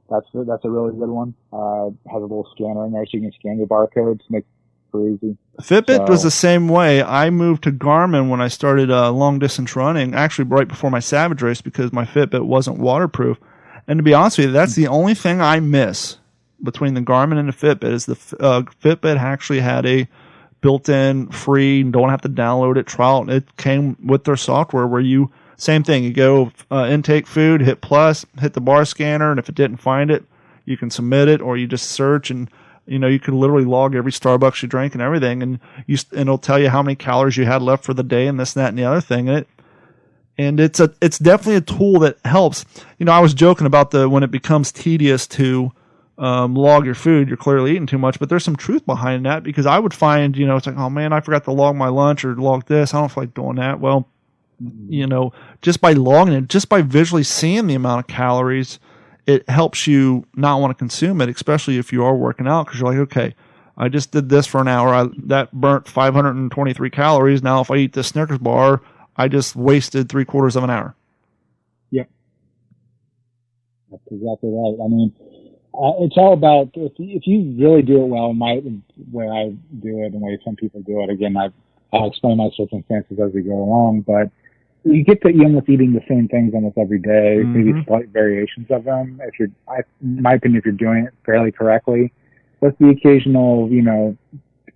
That's a really good one. Has a little scanner in there so you can scan your barcodes. Makes it super easy. Fitbit was the same way. I moved to Garmin when I started long distance running, actually right before my Savage race, because my Fitbit wasn't waterproof. And to be honest with you, that's the only thing I miss between the Garmin and the Fitbit is the Fitbit actually had a built-in free, don't have to download it, trial. It came with their software where same thing, you go intake food, hit plus, hit the bar scanner, and if it didn't find it, you can submit it, or you just search, and you can literally log every Starbucks you drank and everything, and it'll tell you how many calories you had left for the day, and this, that, and the other thing. And it's definitely a tool that helps. I was joking about when it becomes tedious to log your food, you're clearly eating too much, but there's some truth behind that, because I would find, it's like, oh man, I forgot to log my lunch or log this. I don't feel like doing that. Well, just by logging it, just by visually seeing the amount of calories, it helps you not want to consume it, especially if you are working out, because you're like, okay, I just did this for an hour. That burnt 523 calories. Now, if I eat this Snickers bar, I just wasted 3/4 of an hour. Yep. That's exactly right. I mean, it's all about, if you really do it well, the way I do it and the way some people do it, again, I'll explain my circumstances as we go along, but you get to almost eating the same things almost every day, maybe slight variations of them. In my opinion, if you're doing it fairly correctly, with the occasional,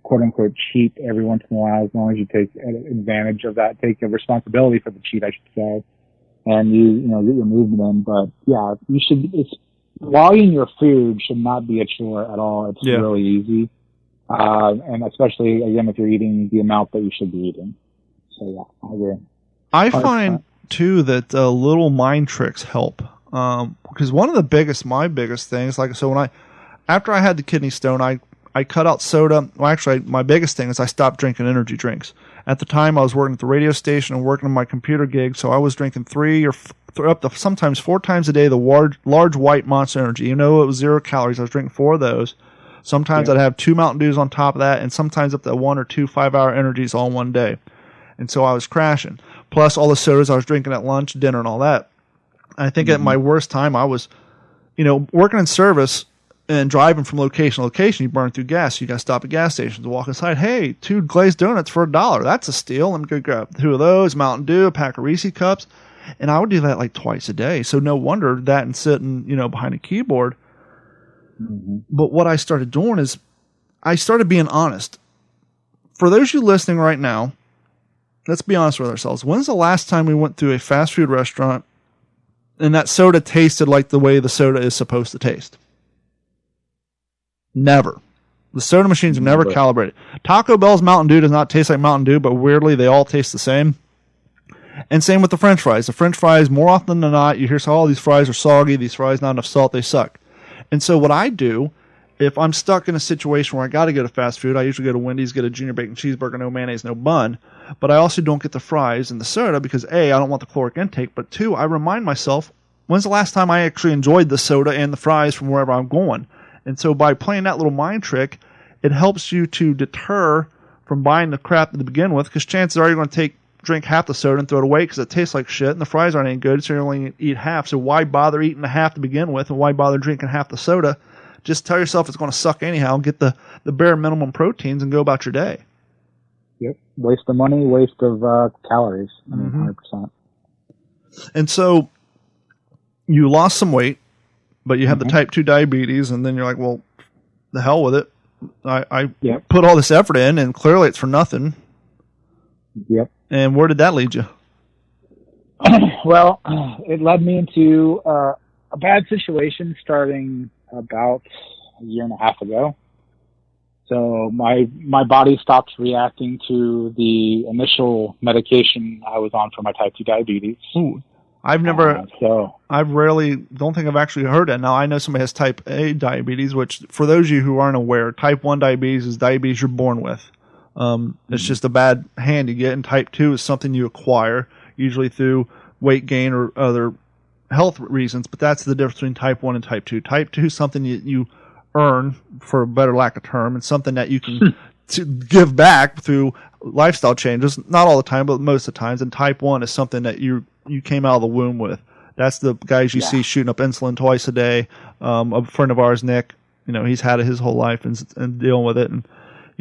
quote unquote cheat every once in a while, as long as you take advantage of that, take a responsibility for the cheat, I should say, and you get your movement in. But yeah, logging your food should not be a chore at all. It's really easy. And especially, again, if you're eating the amount that you should be eating. So yeah, I agree. I find too that little mind tricks help. Because one of my biggest things, after I had the kidney stone, I cut out soda. Well, actually, my biggest thing is I stopped drinking energy drinks. At the time, I was working at the radio station and working on my computer gig, so I was drinking 3 or up to sometimes 4 times a day the large white Monster Energy. It was 0 calories. I was drinking 4 of those. Sometimes I'd have 2 Mountain Dews on top of that, and sometimes up to 1 or 2 5-hour energies all in one day. And so I was crashing. Plus all the sodas I was drinking at lunch, dinner, and all that. I think at my worst time, I was, working in service and driving from location to location. You burn through gas. You got to stop at gas stations, walk inside. Hey, 2 glazed donuts for $1. That's a steal. Let me go grab 2 of those, Mountain Dew, a pack of Reese cups. And I would do that like twice a day. So no wonder that and sitting, behind a keyboard. But what I started doing is I started being honest. For those of you listening right now, let's be honest with ourselves. When's the last time we went through a fast food restaurant and that soda tasted like the way the soda is supposed to taste? Never. The soda machines are never calibrated. Taco Bell's Mountain Dew does not taste like Mountain Dew, but weirdly they all taste the same. And same with the French fries. The French fries, more often than not, you hear, these fries are soggy, these fries not enough salt, they suck. And so what I do, if I'm stuck in a situation where I got to go to fast food, I usually go to Wendy's, get a junior bacon cheeseburger, no mayonnaise, no bun. But I also don't get the fries and the soda because A, I don't want the caloric intake, but 2, I remind myself, when's the last time I actually enjoyed the soda and the fries from wherever I'm going? And so by playing that little mind trick, it helps you to deter from buying the crap to begin with, because chances are you're going to drink half the soda and throw it away because it tastes like shit and the fries aren't any good, so you're only going to eat half. So why bother eating the half to begin with, and why bother drinking half the soda? Just tell yourself it's going to suck anyhow, get the bare minimum proteins and go about your day. Yep. Waste of money, waste of calories. 100%. And so you lost some weight, but you have the type 2 diabetes, and then you're like, well, the hell with it. I put all this effort in, and clearly it's for nothing. Yep. And where did that lead you? Well, it led me into a bad situation starting about a year and a half ago. So my body stopped reacting to the initial medication I was on for my type 2 diabetes. Ooh. I rarely don't think I've actually heard that. Now, I know somebody has type A diabetes, which for those of you who aren't aware, type 1 diabetes is diabetes you're born with. It's just a bad hand you get, and type 2 is something you acquire, usually through weight gain or other health reasons, but that's the difference between type 1 and type 2. Type 2 is something you earn, for a better lack of term, and something that you can to give back through lifestyle changes, not all the time, but most of the times, and type 1 is something that you came out of the womb with. That's the guys you see shooting up insulin twice a day. A friend of ours, Nick, he's had it his whole life and dealing with it. And,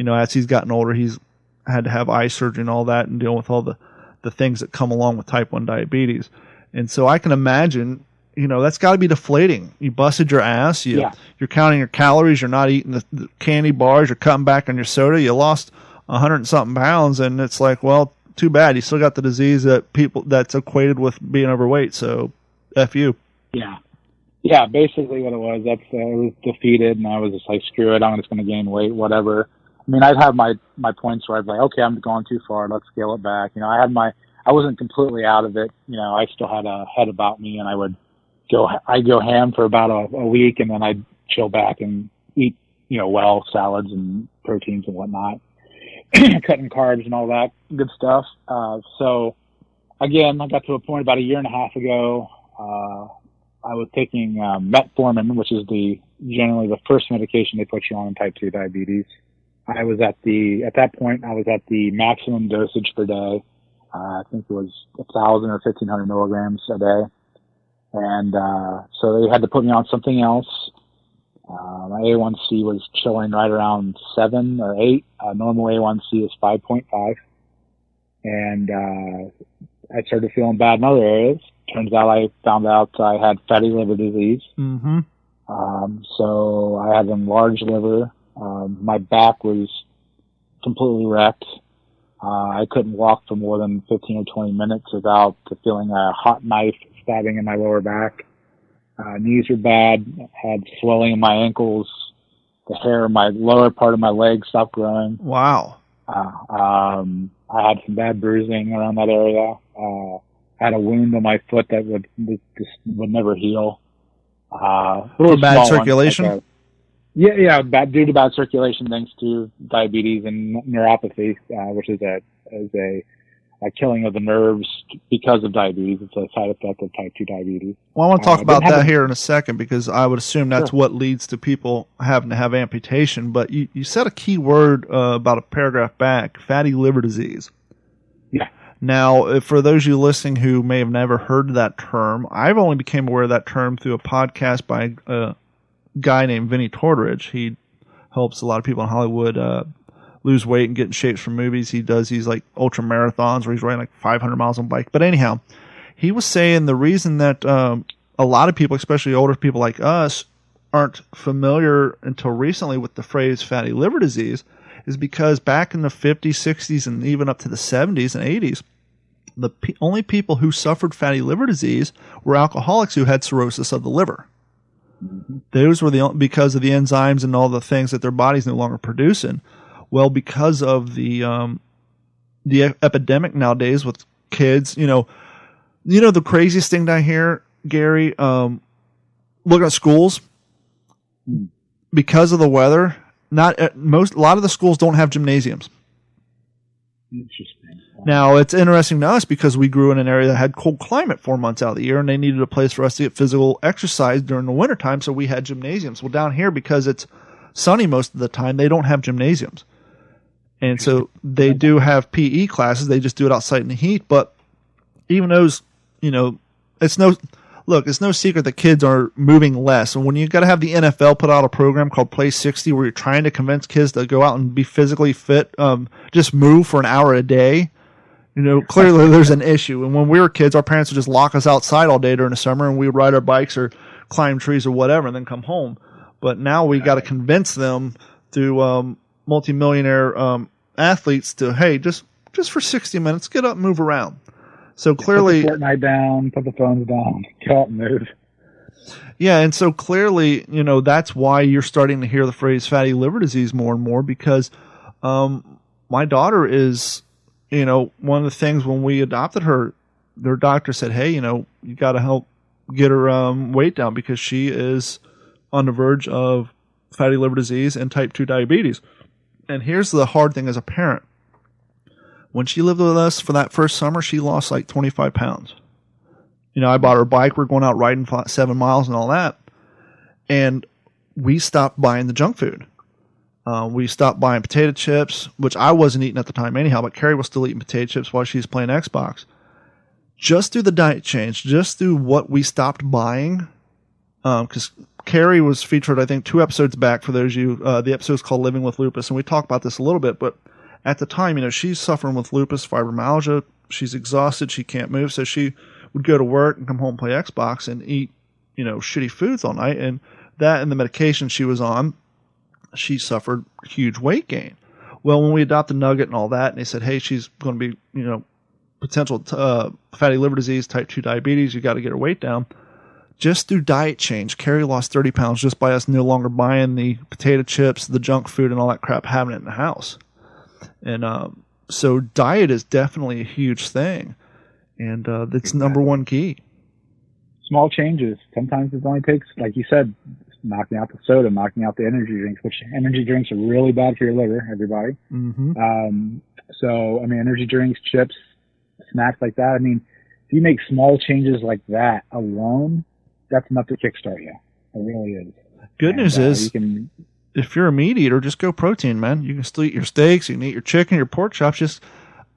as he's gotten older, he's had to have eye surgery and all that and dealing with all the things that come along with type 1 diabetes. And so I can imagine, that's got to be deflating. You busted your ass. You're counting your calories. You're not eating the candy bars. You're cutting back on your soda. You lost 100 and something pounds. And it's like, well, too bad. You still got the disease that's equated with being overweight. So, F you. Yeah. Yeah, basically what it was. I was defeated, and I was just like, screw it. I'm just going to gain weight, whatever. I mean, I'd have my points where I'd be like, okay, I'm going too far. Let's scale it back. I wasn't completely out of it. I still had a head about me, and I'd go ham for about a week, and then I'd chill back and eat, salads and proteins and whatnot. Cutting carbs and all that good stuff. So again, I got to a point about a year and a half ago. I was taking metformin, which is generally the first medication they put you on in type 2 diabetes. At that point, I was at the maximum dosage per day. I think it was 1,000 or 1,500 milligrams a day. And so they had to put me on something else. My A1C was chilling right around 7 or 8. Normal A1C is 5.5. And I started feeling bad in other areas. Turns out I found out I had fatty liver disease. Mm-hmm. So I had an enlarged liver. My back was completely wrecked. I couldn't walk for more than 15 or 20 minutes without feeling a hot knife stabbing in my lower back. Knees were bad, had swelling in my ankles. The hair in my lower part of my leg stopped growing. Wow. I had some bad bruising around that area. I had a wound on my foot that would never heal. For bad circulation? Due to bad circulation, thanks to diabetes and neuropathy, which is a killing of the nerves because of diabetes. It's a side effect of type 2 diabetes. Well, I want to talk about that here in a second, because I would assume that's what leads to people having to have amputation. But you said a key word about a paragraph back, fatty liver disease. Yeah. Now, for those of you listening who may have never heard that term, I've only became aware of that term through a podcast by a guy named Vinny Tortridge. He helps a lot of people in Hollywood lose weight and get in shapes for movies. He does these like ultra marathons where he's riding like 500 miles on a bike. But anyhow, he was saying the reason that a lot of people, especially older people like us, aren't familiar until recently with the phrase fatty liver disease is because back in the 50s, 60s, and even up to the 70s and 80s, the only people who suffered fatty liver disease were alcoholics who had cirrhosis of the liver. Mm-hmm. Those were because of the enzymes and all the things that their body's no longer producing. Well, because of the epidemic nowadays with kids, the craziest thing that I hear, Gary, looking at schools, because of the weather, a lot of the schools don't have gymnasiums. Interesting. Now, it's interesting to us because we grew in an area that had cold climate 4 months out of the year, and they needed a place for us to get physical exercise during the wintertime, so we had gymnasiums. Well, down here, because it's sunny most of the time, they don't have gymnasiums. And so they do have PE classes. They just do it outside in the heat. But even those, it's no secret that kids are moving less. And when you got to have the NFL put out a program called Play 60 where you're trying to convince kids to go out and be physically fit, just move for an hour a day, clearly there's an issue. And when we were kids, our parents would just lock us outside all day during the summer and we would ride our bikes or climb trees or whatever and then come home. But now we got to convince them through multimillionaire athletes to, hey, just for 60 minutes, get up and move around. So clearly, put the Fortnite down, put the phones down, get out and move. Yeah, and so clearly, that's why you're starting to hear the phrase fatty liver disease more and more because my daughter is, one of the things when we adopted her, their doctor said, hey, you got to help get her weight down because she is on the verge of fatty liver disease and type 2 diabetes. And here's the hard thing as a parent. When she lived with us for that first summer, she lost like 25 pounds. I bought her a bike. We're going out riding 7 miles and all that. And we stopped buying the junk food. We stopped buying potato chips, which I wasn't eating at the time anyhow, but Carrie was still eating potato chips while she was playing Xbox. Just through the diet change, just through what we stopped buying, because Carrie was featured, I think, 2 episodes back for those of you. The episode's called Living with Lupus, and we talked about this a little bit, but at the time, she's suffering with lupus, fibromyalgia. She's exhausted. She can't move, so she would go to work and come home and play Xbox and eat, shitty foods all night. And that and the medication she was on, she suffered huge weight gain. Well, when we adopted Nugget and all that, and they said, hey, she's going to be, potential fatty liver disease, type 2 diabetes, you got to get her weight down. Just through diet change, Carrie lost 30 pounds just by us no longer buying the potato chips, the junk food, and all that crap, having it in the house. And so diet is definitely a huge thing. And it's number one key. Small changes. Sometimes it only takes, like you said, knocking out the soda, knocking out the energy drinks, which energy drinks are really bad for your liver, everybody. Mm-hmm. Energy drinks, chips, snacks like that. If you make small changes like that alone, that's enough to kickstart you. It really is. Good news is, if you're a meat eater, just go protein, man. You can still eat your steaks, you can eat your chicken, your pork chops.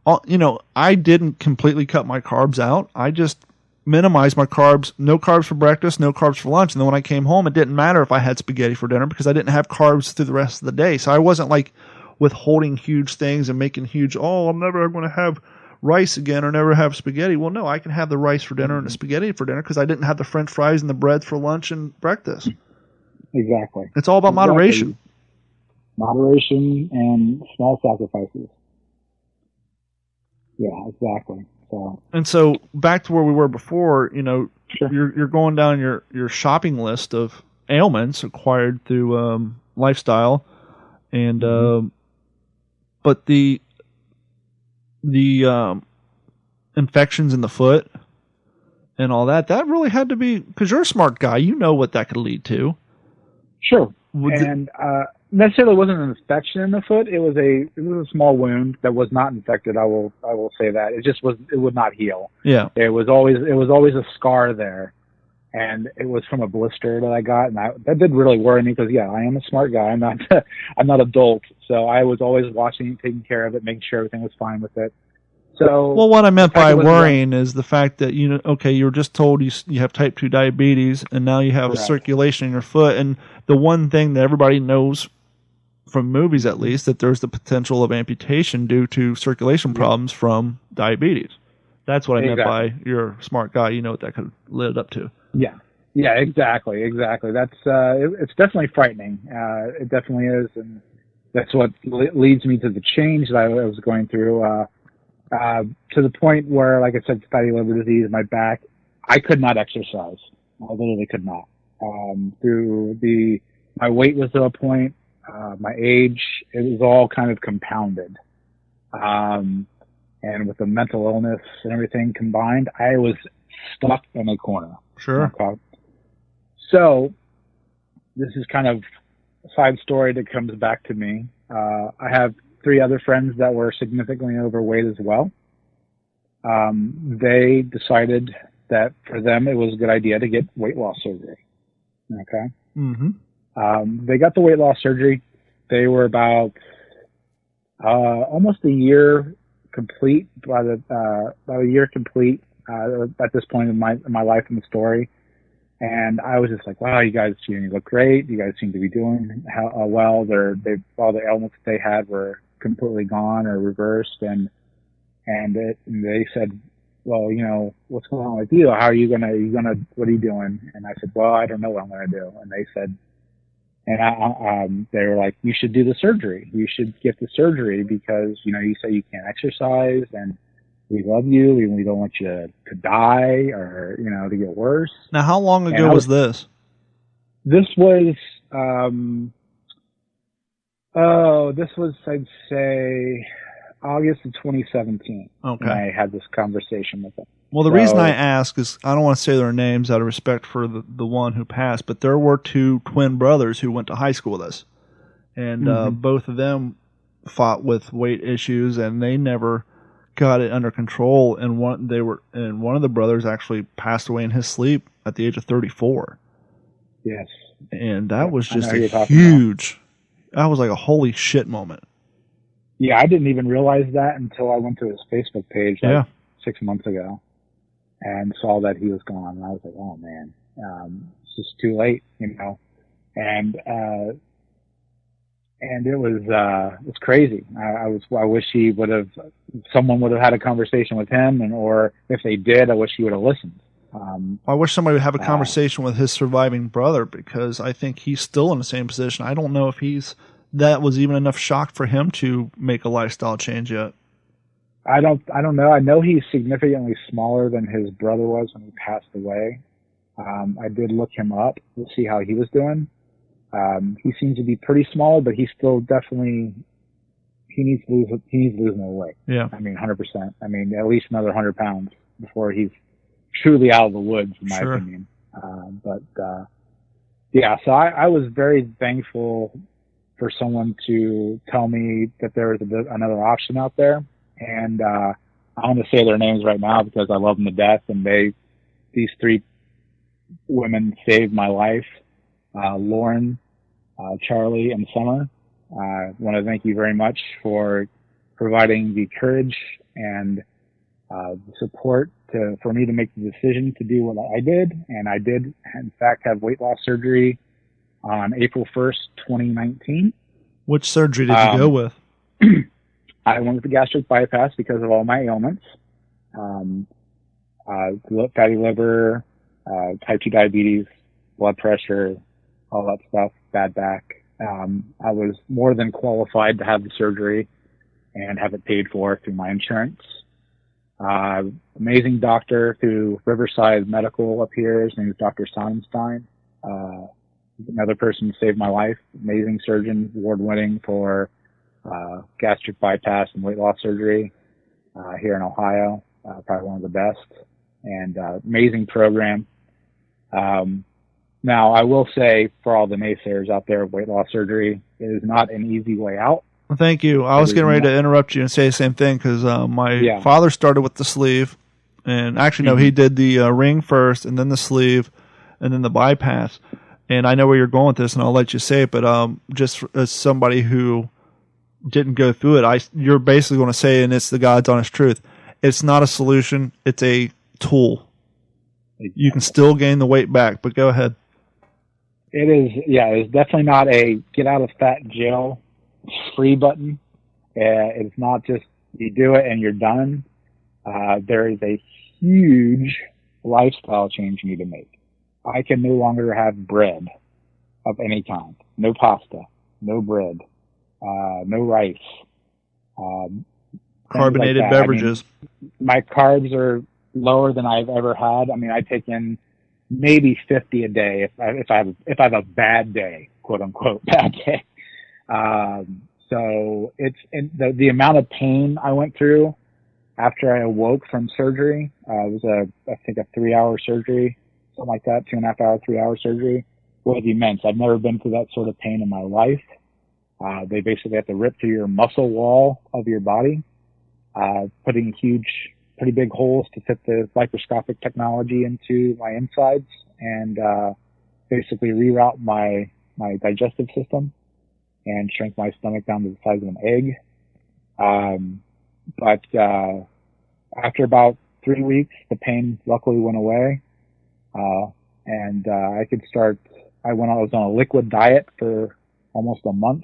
I didn't completely cut my carbs out. I just minimized my carbs. No carbs for breakfast, no carbs for lunch. And then when I came home, it didn't matter if I had spaghetti for dinner because I didn't have carbs through the rest of the day. So I wasn't like withholding huge things and making huge, I'm never going to have rice again or never have spaghetti. Well, no, I can have the rice for dinner and the spaghetti for dinner because I didn't have the French fries and the bread for lunch and breakfast. Exactly. It's all about moderation. Moderation and small sacrifices. Yeah, exactly. So back to where we were before, sure. you're going down your shopping list of ailments acquired through lifestyle, and but the infections in the foot and all that really had to be, because you're a smart guy, what that could lead to. Sure. Necessarily wasn't an infection in the foot. It was a small wound that was not infected. I will say that. It would not heal. Yeah. It was always a scar there, and it was from a blister that I got, and that did really worry me because I am a smart guy. I'm not adult, so I was always watching it, taking care of it, making sure everything was fine with it. So, well, what I meant by worrying is the fact that you were just told you have type 2 diabetes, and now you have a circulation in your foot, and the one thing that everybody knows from movies, at least, that there's the potential of amputation due to circulation problems from diabetes. That's what I meant by you're a smart guy. You know what that could lead up to. Yeah, exactly. That's it's definitely frightening. It definitely is, and that's what leads me to the change that I was going through. To the point where, like I said, fatty liver disease, my back, I could not exercise. I literally could not. My weight was to a point, my age, it was all kind of compounded. And with the mental illness and everything combined, I was stuck in a corner. Sure. Okay. So this is kind of a side story that comes back to me. I have 3 other friends that were significantly overweight as well. They decided that for them it was a good idea to get weight loss surgery. Okay. Mm-hmm. They got the weight loss surgery. They were about almost a year complete about a year complete at this point in my life in the story. And I was just like, wow, you guys look great. You guys seem to be doing well. All the ailments they had were completely gone or reversed. And they said, well, what's going on with you? How are you gonna, what are you doing? And I said, well, I don't know what I'm going to do. And they said, they were like, you should do the surgery. You should get the surgery because, you say you can't exercise and we love you and we don't want you to die or, to get worse. Now, how long ago was this? This was, I'd say August of 2017. Okay. When I had this conversation with them. Well, the reason I ask is I don't want to say their names out of respect for the one who passed, but there were two twin brothers who went to high school with us. And both of them fought with weight issues, and they never got it under control. And one of the brothers actually passed away in his sleep at the age of 34. Yes. And that was just a huge, that was like a holy shit moment. Yeah, I didn't even realize that until I went to his Facebook page 6 months ago and saw that he was gone. And I was like, oh man, it's just too late, and it was crazy. I wish someone would have had a conversation with him, or if they did, I wish he would have listened. I wish somebody would have a conversation with his surviving brother, because I think he's still in the same position. I don't know if that was even enough shock for him to make a lifestyle change yet. I don't know. I know he's significantly smaller than his brother was when he passed away. I did look him up to see how he was doing. He seems to be pretty small, but he's still definitely, he needs to lose more weight. Yeah. 100%. At least another 100 pounds before he's truly out of the woods, in my opinion. So I was very thankful for someone to tell me that there was another option out there. And, I want to say their names right now because I love them to death. And these three women saved my life. Lauren, Charlie, and Summer. I want to thank you very much for providing the courage and the support for me to make the decision to do what I did. And I did, in fact, have weight loss surgery on April 1st, 2019. Which surgery did you go with? I went with the gastric bypass because of all my ailments. Fatty liver, type 2 diabetes, blood pressure, all that stuff, bad back. I was more than qualified to have the surgery and have it paid for through my insurance. Amazing doctor through Riverside Medical up here. His name is Dr. Sonnenstein. Another person who saved my life. Amazing surgeon, award-winning for gastric bypass and weight loss surgery here in Ohio. Probably one of the best. And amazing program. Now, I will say, for all the naysayers out there, weight loss surgery is not an easy way out. Well, thank you. I was getting ready to interrupt you and say the same thing because my father started with the sleeve. And actually, no, he did the ring first and then the sleeve and then the bypass. And I know where you're going with this, and I'll let you say it, but just as somebody who didn't go through it, you're basically going to say, and it's the God's honest truth, it's not a solution, it's a tool. Exactly. You can still gain the weight back, but go ahead. It is, it's definitely not a get out of fat jail free button. It's not just you do it and you're done. There is a huge lifestyle change you need to make. I can no longer have bread of any kind. No pasta, no bread, no rice. Carbonated beverages. My carbs are lower than I've ever had. I take in maybe 50 a day if I have a bad day, quote unquote bad day. So it's the amount of pain I went through after I awoke from surgery. It was I think a 3-hour surgery, something like that, 2.5 hour, 3-hour surgery, was immense. I've never been through that sort of pain in my life. They basically have to rip through your muscle wall of your body, putting pretty big holes to fit the microscopic technology into my insides and basically reroute my my digestive system and shrink my stomach down to the size of an egg. But after about 3 weeks, the pain luckily went away. And I could start, I was on a liquid diet for almost a month.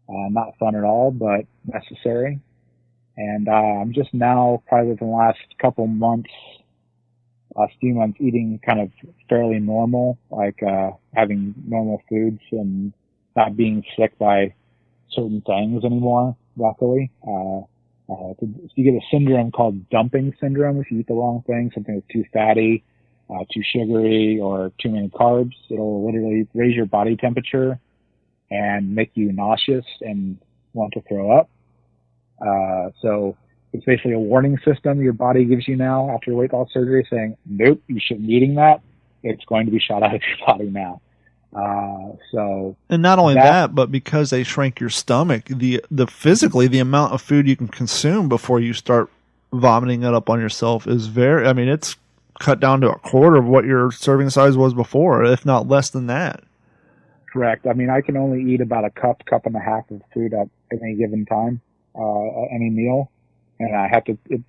Not fun at all, but necessary. And I'm just now, probably within the last few months, eating kind of fairly normal, like having normal foods and not being sick by certain things anymore, luckily. You get a syndrome called dumping syndrome if you eat the wrong thing, something that's too fatty, too sugary, or too many carbs. It'll literally raise your body temperature and make you nauseous and want to throw up. So it's basically a warning system your body gives you now after weight loss surgery saying, nope, you shouldn't be eating that. It's going to be shot out of your body now. And not only that, but because they shrank your stomach, the physically, the amount of food you can consume before you start vomiting it up on yourself is it's cut down to a quarter of what your serving size was before, if not less than that. Correct. I mean, I can only eat about a cup and a half of food at any given time, any meal. And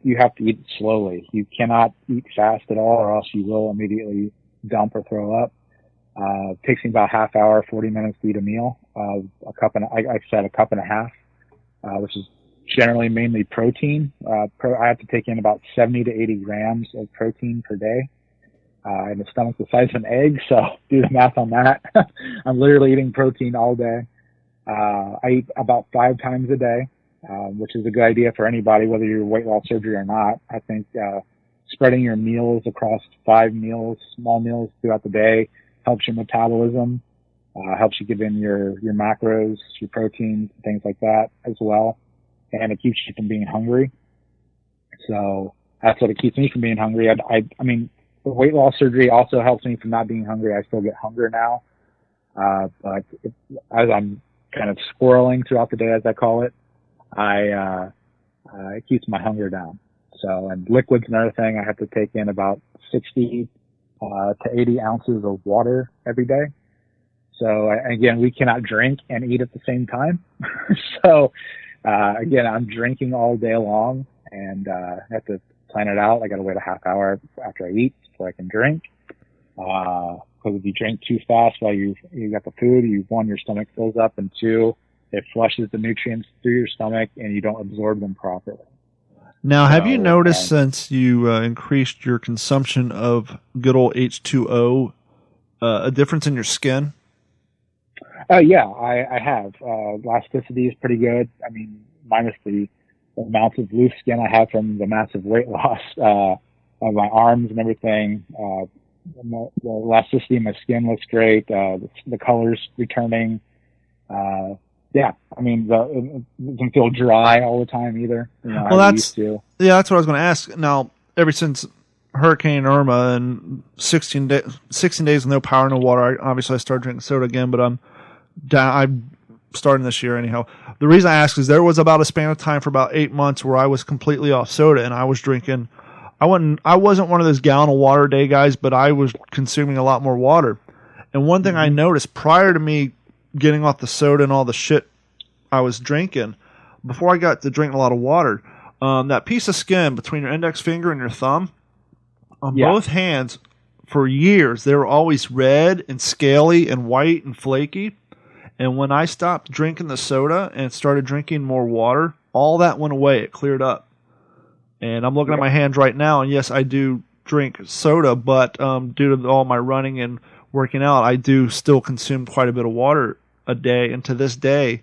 you have to eat slowly. You cannot eat fast at all, or else you will immediately dump or throw up. It takes me about half hour, 40 minutes to eat a meal. I said a cup and a half, which is generally mainly protein. I have to take in about 70 to 80 grams of protein per day. And the stomach the size of an egg, so do the math on that. I'm literally eating protein all day. I eat about 5 times a day, which is a good idea for anybody, whether you're weight loss surgery or not. I think spreading your meals across 5 meals, small meals throughout the day, helps your metabolism, helps you give in your macros, your proteins, things like that as well. And it keeps you from being hungry. So that's what it keeps me from being hungry. I mean, the weight loss surgery also helps me from not being hungry. I still get hunger now. But as I'm kind of squirreling throughout the day, as I call it, it keeps my hunger down. So, and liquid's another thing. I have to take in about 60 to 80 ounces of water every day. So again, we cannot drink and eat at the same time. So, again, I'm drinking all day long and, I have to plan it out. I got to wait a half hour after I eat so I can drink. Because if you drink too fast while you got the food, one, your stomach fills up, and 2, it flushes the nutrients through your stomach and you don't absorb them properly. Now, have you noticed since you increased your consumption of good old H2O, a difference in your skin? Yeah, I have. Elasticity is pretty good. I mean, minus the amounts of loose skin I have from the massive weight loss of my arms and everything. The elasticity in my skin looks great. The color's returning. Yeah, I mean, it doesn't feel dry all the time either. Well, that's what I was going to ask. Now, ever since Hurricane Irma and 16 days with no power, no water, obviously I started drinking soda again, but I'm starting this year anyhow. The reason I ask is there was about a span of time for about 8 months where I was completely off soda and I was drinking. I wasn't one of those gallon of water a day guys, but I was consuming a lot more water. And one thing I noticed prior to me getting off the soda and all the shit I was drinking, before I got to drinking a lot of water, that piece of skin between your index finger and your thumb on both hands, for years, they were always red and scaly and white and flaky. And when I stopped drinking the soda and started drinking more water, all that went away. It cleared up. And I'm looking at my hands right now, and yes, I do drink soda, but due to all my running and working out, I do still consume quite a bit of water a day. And to this day,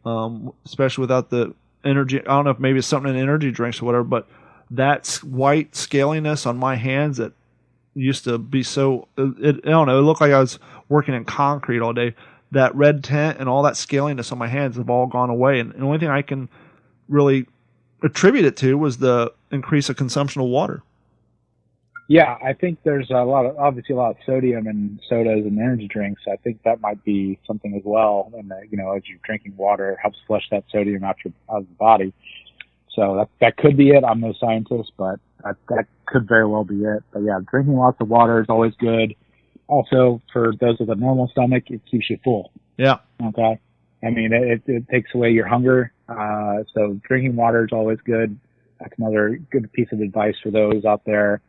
especially without the energy, I don't know if maybe it's something in energy drinks or whatever, but that white scaliness on my hands that used to be so, I don't know, it looked like I was working in concrete all day. That red tint and all that scaliness on my hands have all gone away. And the only thing I can really attribute it to was the increase of consumption of water. Yeah, I think there's obviously a lot of sodium in sodas and energy drinks. I think that might be something as well. And as you're drinking water, it helps flush that sodium out of the body. So that could be it. I'm no scientist, but that could very well be it. But yeah, drinking lots of water is always good. also, for those with a normal stomach, it keeps you full. Yeah. Okay. I mean, it takes away your hunger. So drinking water is always good. That's another good piece of advice for those out there.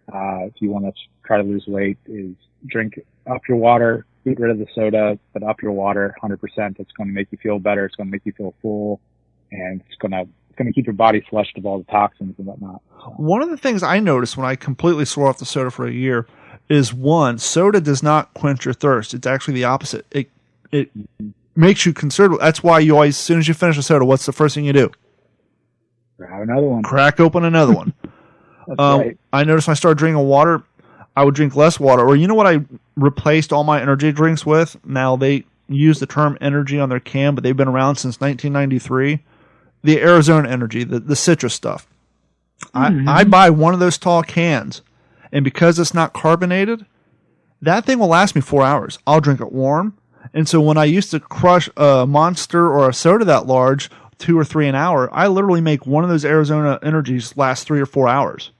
If you want to try to lose weight, is drink up your water, get rid of the soda, but up your water 100%. It's going to make you feel better. It's going to make you feel full, and it's going to keep your body flushed of all the toxins and whatnot. One of the things I noticed when I completely swore off the soda for a year is, one, soda does not quench your thirst. It's actually the opposite. It makes you considerable. That's why you always, as soon as you finish a soda, what's the first thing you do? Grab another one. Crack open another one. That's right. I noticed when I started drinking water, I would drink less water. Or you know what I replaced all my energy drinks with? Now they use the term energy on their can, but they've been around since 1993. The Arizona Energy, the citrus stuff. I buy one of those tall cans, and because it's not carbonated, that thing will last me 4 hours. I'll drink it warm. And so when I used to crush a Monster or a soda that large, 2 or 3 an hour, I literally make one of those Arizona Energies last 3 or 4 hours.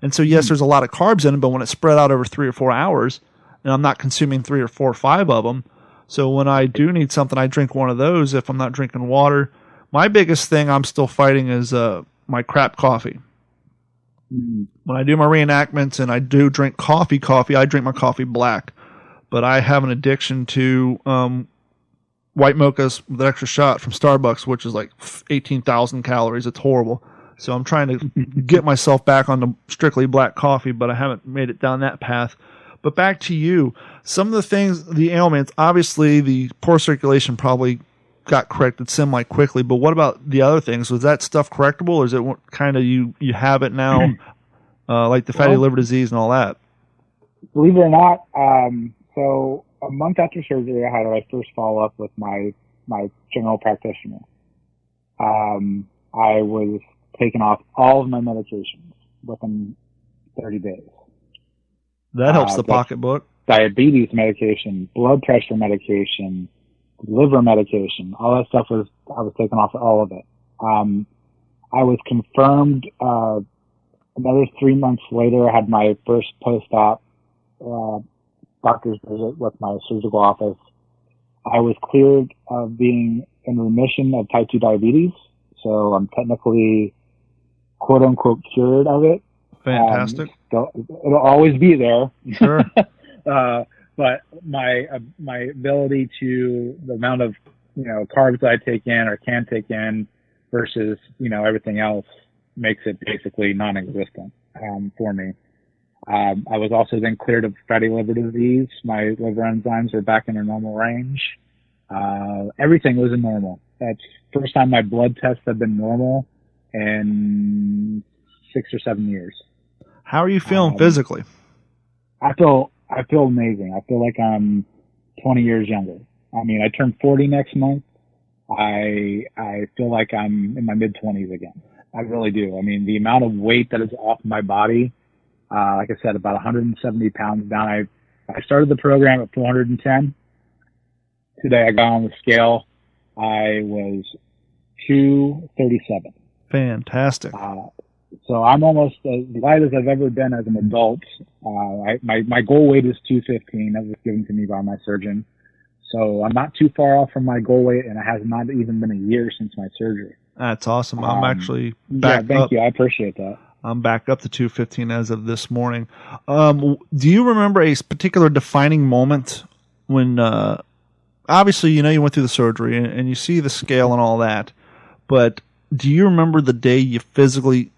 And so, yes, there's a lot of carbs in it, but when it's spread out over 3 or 4 hours, and I'm not consuming 3 or 4 or 5 of them, so when I do need something, I drink one of those if I'm not drinking water. My biggest thing I'm still fighting is my crap coffee. When I do my reenactments and I do drink coffee, I drink my coffee black. But I have an addiction to white mochas with an extra shot from Starbucks, which is like 18,000 calories. It's horrible. So I'm trying to get myself back onto strictly black coffee, but I haven't made it down that path. But back to you. Some of the things, the ailments, obviously the poor circulation probably got corrected semi-quickly, but what about the other things? Was that stuff correctable, or is it kind of you have it now, like the fatty liver disease and all that? Believe it or not, so a month after surgery, I had my first follow-up with my general practitioner. I was taking off all of my medications within 30 days. That helps the pocketbook. Diabetes medication, blood pressure medication, liver medication, all that stuff I was taking off all of it. I was confirmed, another 3 months later, I had my first post-op, doctor's visit with my surgical office. I was cleared of being in remission of type 2 diabetes. So I'm technically quote unquote cured of it. Fantastic. It'll always be there. Sure. But my ability to the amount of, carbs that I take in or can take in versus, everything else makes it basically non-existent, for me. I was also then cleared of fatty liver disease. My liver enzymes were back in their normal range. Everything was normal. That's the first time my blood tests have been normal in 6 or 7 years. How are you feeling physically? I feel amazing. I feel like I'm 20 years younger. I mean, I turn 40 next month. I feel like I'm in my mid-20s again. I really do. I mean, the amount of weight that is off my body, like I said, about 170 pounds down. I started the program at 410. Today I got on the scale. I was 237. Fantastic. So I'm almost as light as I've ever been as an adult. My goal weight is 215. That was given to me by my surgeon. So I'm not too far off from my goal weight, and it has not even been a year since my surgery. That's awesome. I'm actually back up. Thank you. I appreciate that. I'm back up to 215 as of this morning. Do you remember a particular defining moment when, obviously, you went through the surgery and you see the scale and all that, but do you remember the day you physically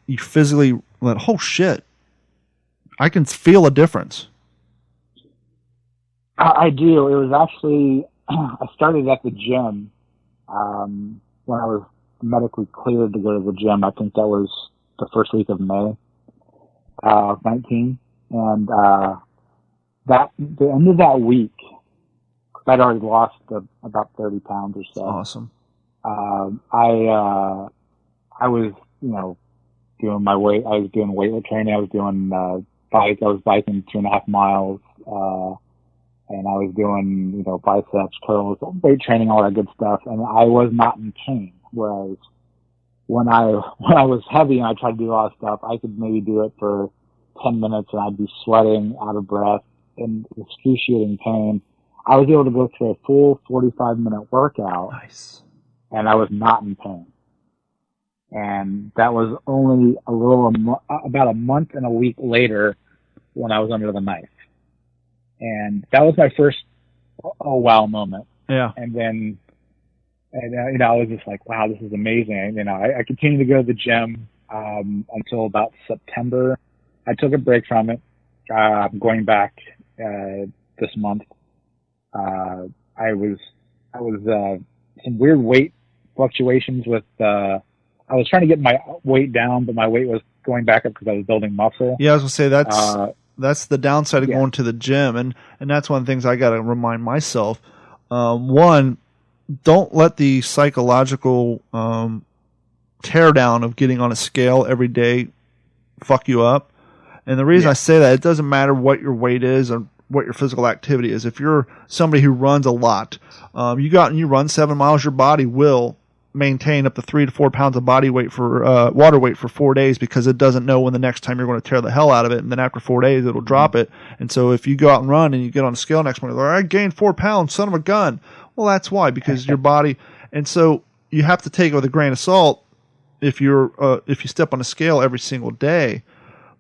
went, oh shit, I can feel a difference? I do. It was actually, I started at the gym when I was medically cleared to go to the gym. I think that was the first week of May of 19. And the end of that week, I'd already lost about 30 pounds or so. Awesome. I was, doing my weight. I was doing weight training. I was doing bike. I was biking 2.5 miles. And I was doing, biceps, curls, weight training, all that good stuff. And I was not in pain. Whereas when I was heavy and I tried to do all that stuff, I could maybe do it for 10 minutes and I'd be sweating, out of breath, in excruciating pain. I was able to go through a full 45-minute workout, Nice. and I was not in pain. And that was only about a month and a week later when I was under the knife. And that was my first oh wow moment. Yeah. And then, I was just like, wow, this is amazing. I continued to go to the gym until about September. I took a break from it. I'm going back this month. I was some weird weight fluctuations with. I was trying to get my weight down, but my weight was going back up because I was building muscle. Yeah, I was gonna say that's the downside of going to the gym, and that's one of the things I got to remind myself. One, don't let the psychological tear down of getting on a scale every day fuck you up. And the reason I say that, it doesn't matter what your weight is or what your physical activity is. If you're somebody who runs a lot, you go out and you run 7 miles, your body will maintain up to 3 to 4 pounds of body weight for water weight for 4 days, because it doesn't know when the next time you're going to tear the hell out of it, and then after 4 days it'll drop it. And so if you go out and run and you get on a scale next morning, like, I gained 4 pounds, son of a gun. Well, that's why, because your body. And so you have to take it with a grain of salt if you step on a scale every single day.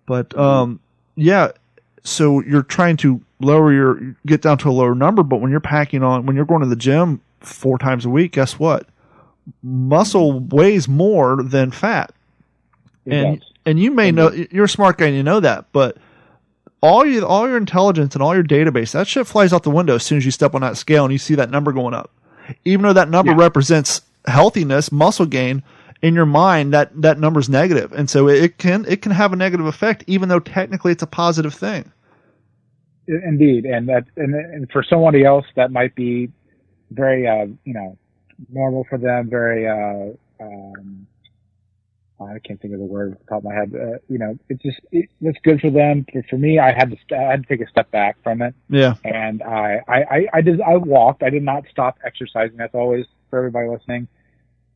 But so you're trying to get down to a lower number, but when you're going to the gym 4 times a week, guess what? Muscle weighs more than fat. And you may know, you're a smart guy and you know that, but all your intelligence and all your database, that shit flies out the window as soon as you step on that scale and you see that number going up. Even though that number represents healthiness, muscle gain, in your mind that number's negative. And so it can have a negative effect, even though technically it's a positive thing. Indeed. And for somebody else that might be very normal for them, very I can't think of the word off the top of my head. It's good for them. For me, I had to take a step back from it. Yeah. And I walked. I did not stop exercising. That's always for everybody listening.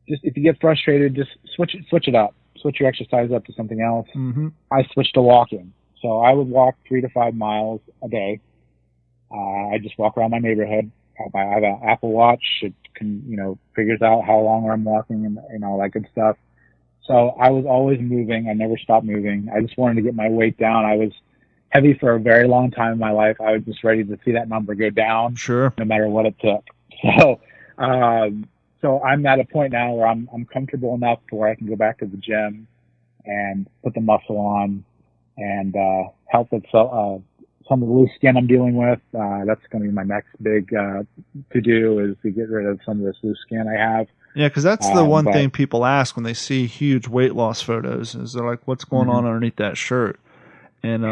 Just if you get frustrated, just switch it up. Switch your exercise up to something else. Mm-hmm. I switched to walking. So I would walk 3 to 5 miles a day. I just walk around my neighborhood. I have an Apple Watch. It can, figures out how long I'm walking and all that good stuff. So I was always moving. I never stopped moving. I just wanted to get my weight down. I was heavy for a very long time in my life. I was just ready to see that number go down. Sure. No matter what it took. So I'm at a point now where I'm comfortable enough to where I can go back to the gym and put the muscle on and help with some of the loose skin I'm dealing with. That's going to be my next big to do, is to get rid of some of this loose skin I have. Yeah, because that's the one thing people ask when they see huge weight loss photos, is they're like, what's going on underneath that shirt? And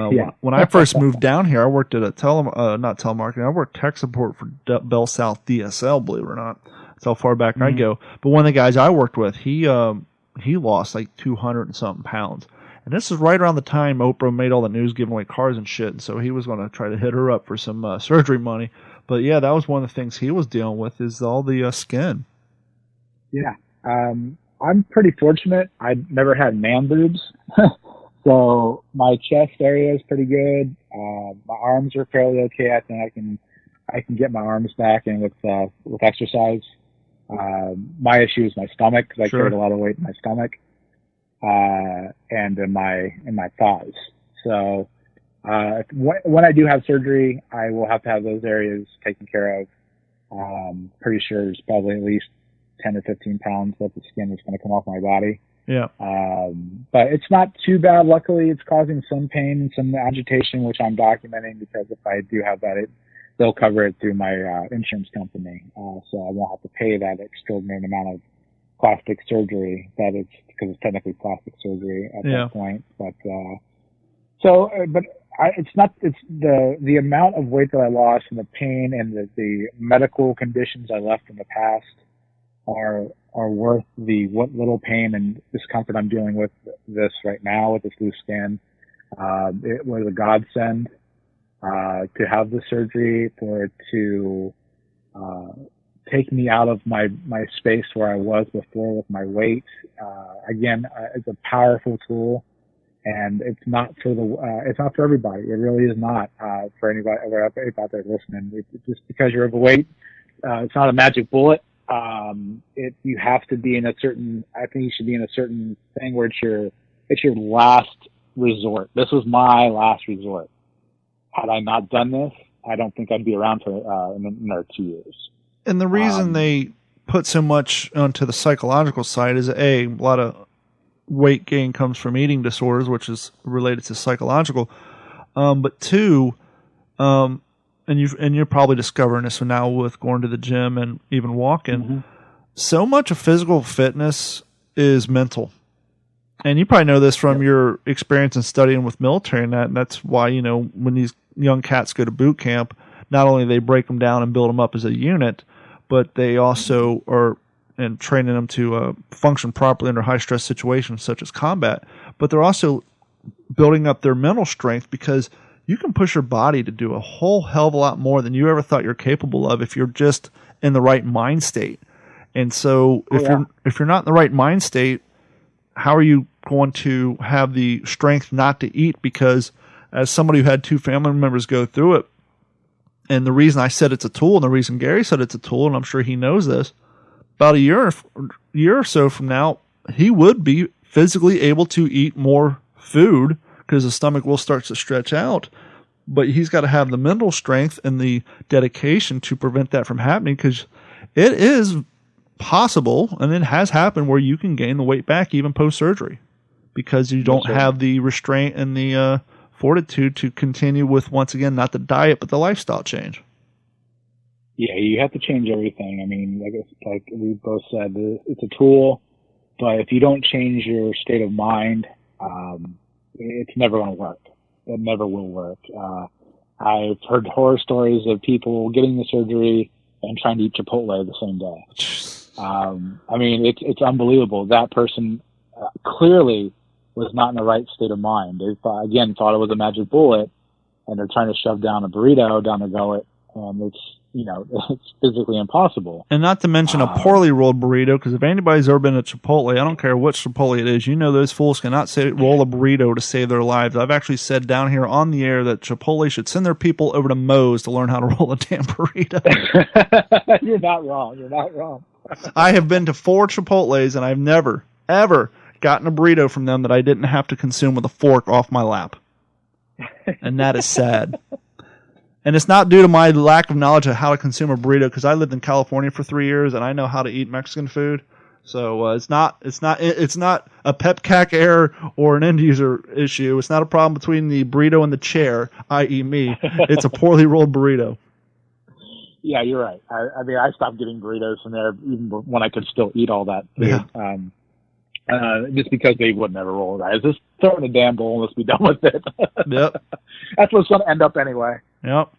when I first moved down here, I worked at not telemarketing, I worked tech support for Bell South DSL, believe it or not. That's how far back I go. But one of the guys I worked with, he lost like 200 and something pounds. And this is right around the time Oprah made all the news giving away cars and shit. And so he was going to try to hit her up for some surgery money. But yeah, that was one of the things he was dealing with, is all the skin. Yeah. I'm pretty fortunate. I never had man boobs. So my chest area is pretty good. My arms are fairly okay. I think I can get my arms back in with exercise. My issue is my stomach, because I carried a lot of weight in my stomach. And in my thighs. So, when I do have surgery, I will have to have those areas taken care of. Pretty sure there's probably at least 10 or 15 pounds worth of skin that's going to come off my body. Yeah. But it's not too bad. Luckily, it's causing some pain and some agitation, which I'm documenting, because if I do have that, they'll cover it through my insurance company. So I won't have to pay that extraordinary amount of plastic surgery because it's technically plastic surgery at that point. But it's the amount of weight that I lost and the pain and the medical conditions I left in the past are worth what little pain and discomfort I'm dealing with this right now with this loose skin. It was a godsend to have the surgery, for it to take me out of my space where I was before with my weight. Again, it's a powerful tool. and it's not for everybody. It really is not for anybody out there listening. Just because you're overweight, it's not a magic bullet. You have to be in a certain. I think you should be in a certain thing where it's your last resort. This was my last resort. Had I not done this, I don't think I'd be around for another 2 years. And the reason they put so much onto the psychological side is a lot of weight gain comes from eating disorders, which is related to psychological. But two, and you're probably discovering this now with going to the gym and even walking. Mm-hmm. So much of physical fitness is mental. And you probably know this from your experience in studying with military and that's why, when these young cats go to boot camp, not only they break them down and build them up as a unit, but they also are and training them to function properly under high-stress situations such as combat. But they're also building up their mental strength because you can push your body to do a whole hell of a lot more than you ever thought you're capable of if you're just in the right mind state. And so if you're not in the right mind state, how are you going to have the strength not to eat? Because as somebody who had two family members go through it, and the reason I said it's a tool and the reason Gary said it's a tool, and I'm sure he knows this, about a year or so from now, he would be physically able to eat more food because the stomach will start to stretch out. But he's got to have the mental strength and the dedication to prevent that from happening, because it is possible, and it has happened, where you can gain the weight back even post-surgery because you don't have the restraint and the fortitude to continue with, once again, not the diet, but the lifestyle change. Yeah, you have to change everything. I mean, like we both said, it's a tool, but if you don't change your state of mind, it's never going to work. It never will work. I've heard horror stories of people getting the surgery and trying to eat Chipotle the same day. I mean, it's unbelievable. That person clearly was not in the right state of mind. They thought it was a magic bullet, and they're trying to shove down a burrito down their gullet, and it's physically impossible. And not to mention a poorly rolled burrito, because if anybody's ever been to Chipotle, I don't care which Chipotle it is, those fools cannot roll a burrito to save their lives. I've actually said down here on the air that Chipotle should send their people over to Moe's to learn how to roll a damn burrito. You're not wrong. I have been to 4 Chipotles, and I've never, ever gotten a burrito from them that I didn't have to consume with a fork off my lap. And that is sad. And it's not due to my lack of knowledge of how to consume a burrito, because I lived in California for 3 years and I know how to eat Mexican food. So it's not a PepCAC error or an end user issue. It's not a problem between the burrito and the chair, i.e. me. It's a poorly rolled burrito. Yeah, you're right. I mean, I stopped getting burritos from there even when I could still eat all that food. Yeah. Just because they would never roll it right. Just throw it in a damn bowl and let's be done with it. Yep. That's what's going to end up anyway. Yep.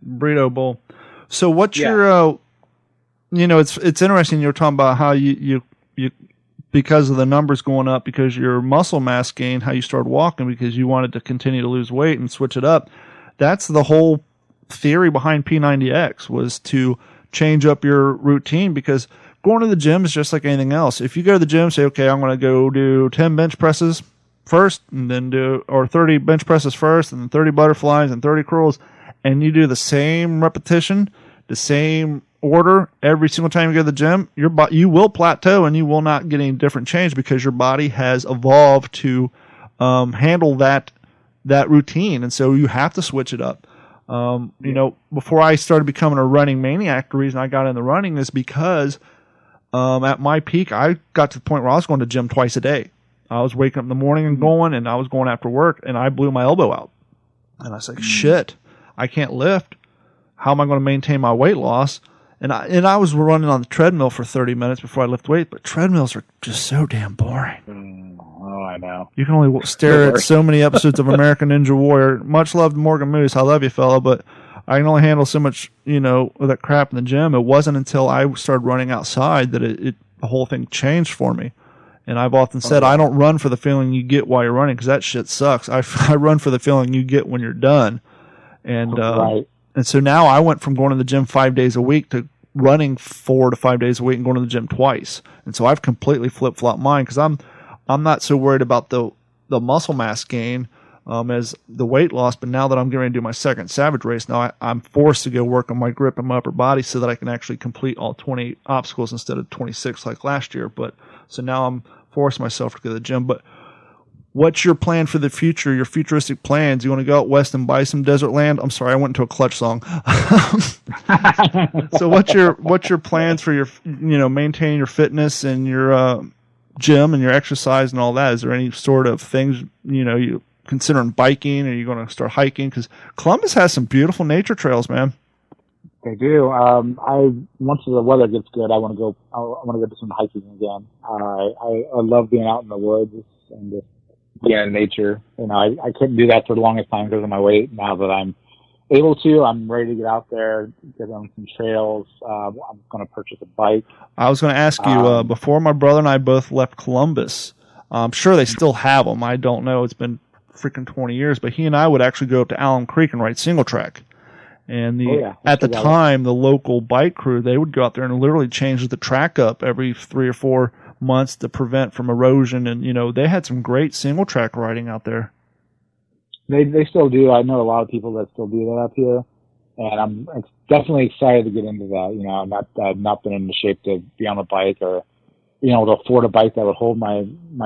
Burrito bowl. So what's your, it's interesting. You're talking about how you because of the numbers going up, because your muscle mass gained, how you started walking because you wanted to continue to lose weight and switch it up. That's the whole theory behind P90X, was to change up your routine, because going to the gym is just like anything else. If you go to the gym, say, okay, I'm going to go do 10 bench presses first, and then 30 bench presses first, and then 30 butterflies and 30 curls, and you do the same repetition, the same order every single time you go to the gym, you will plateau and you will not get any different change, because your body has evolved to handle that routine, and so you have to switch it up. Before I started becoming a running maniac, the reason I got into running is because at my peak, I got to the point where I was going to the gym twice a day. I was waking up in the morning and going, and I was going after work, and I blew my elbow out. And I was like, shit, I can't lift. How am I going to maintain my weight loss? And I was running on the treadmill for 30 minutes before I lift weight, but treadmills are just so damn boring. Oh, I know. You can only stare at so many episodes of American Ninja Warrior. Much love to Morgan Moose. I love you, fella, but I can only handle so much, of that crap in the gym. It wasn't until I started running outside that the whole thing changed for me. And I've often said, I don't run for the feeling you get while you're running, because that shit sucks. I run for the feeling you get when you're done. And and so now I went from going to the gym 5 days a week to running 4 to 5 days a week and going to the gym twice. And so I've completely flip-flopped mine, because I'm not so worried about the the muscle mass gain as the weight loss. But now that I'm getting ready to do my second Savage race, now I'm forced to go work on my grip and my upper body so that I can actually complete all 20 obstacles instead of 26 like last year. But so now I'm forcing myself to go to the gym. But what's your plan for the future, your futuristic plans? You want to go out west and buy some desert land? I'm sorry, I went into a Clutch song. So what's your plans for your, maintaining your fitness and your gym and your exercise and all that? Is there any sort of things, you considering biking? Are you going to start hiking? Because Columbus has some beautiful nature trails, man. They do. Once the weather gets good, I want to go. I want to go do some hiking again. I love being out in the woods and just being in nature. I couldn't do that for the longest time because of my weight. Now that I'm able to, I'm ready to get out there, get on some trails. I'm going to purchase a bike. I was going to ask you, before my brother and I both left Columbus, I'm sure they still have them. I don't know. It's been freaking 20 years, but he and I would actually go up to Alum Creek and ride single track. And at the time, the local bike crew, they would go out there and literally change the track up every 3 or 4 months to prevent from erosion. And, they had some great single track riding out there. They still do. I know a lot of people that still do that up here. And I'm definitely excited to get into that. I've not been in the shape to be on a bike or, to afford a bike that would hold my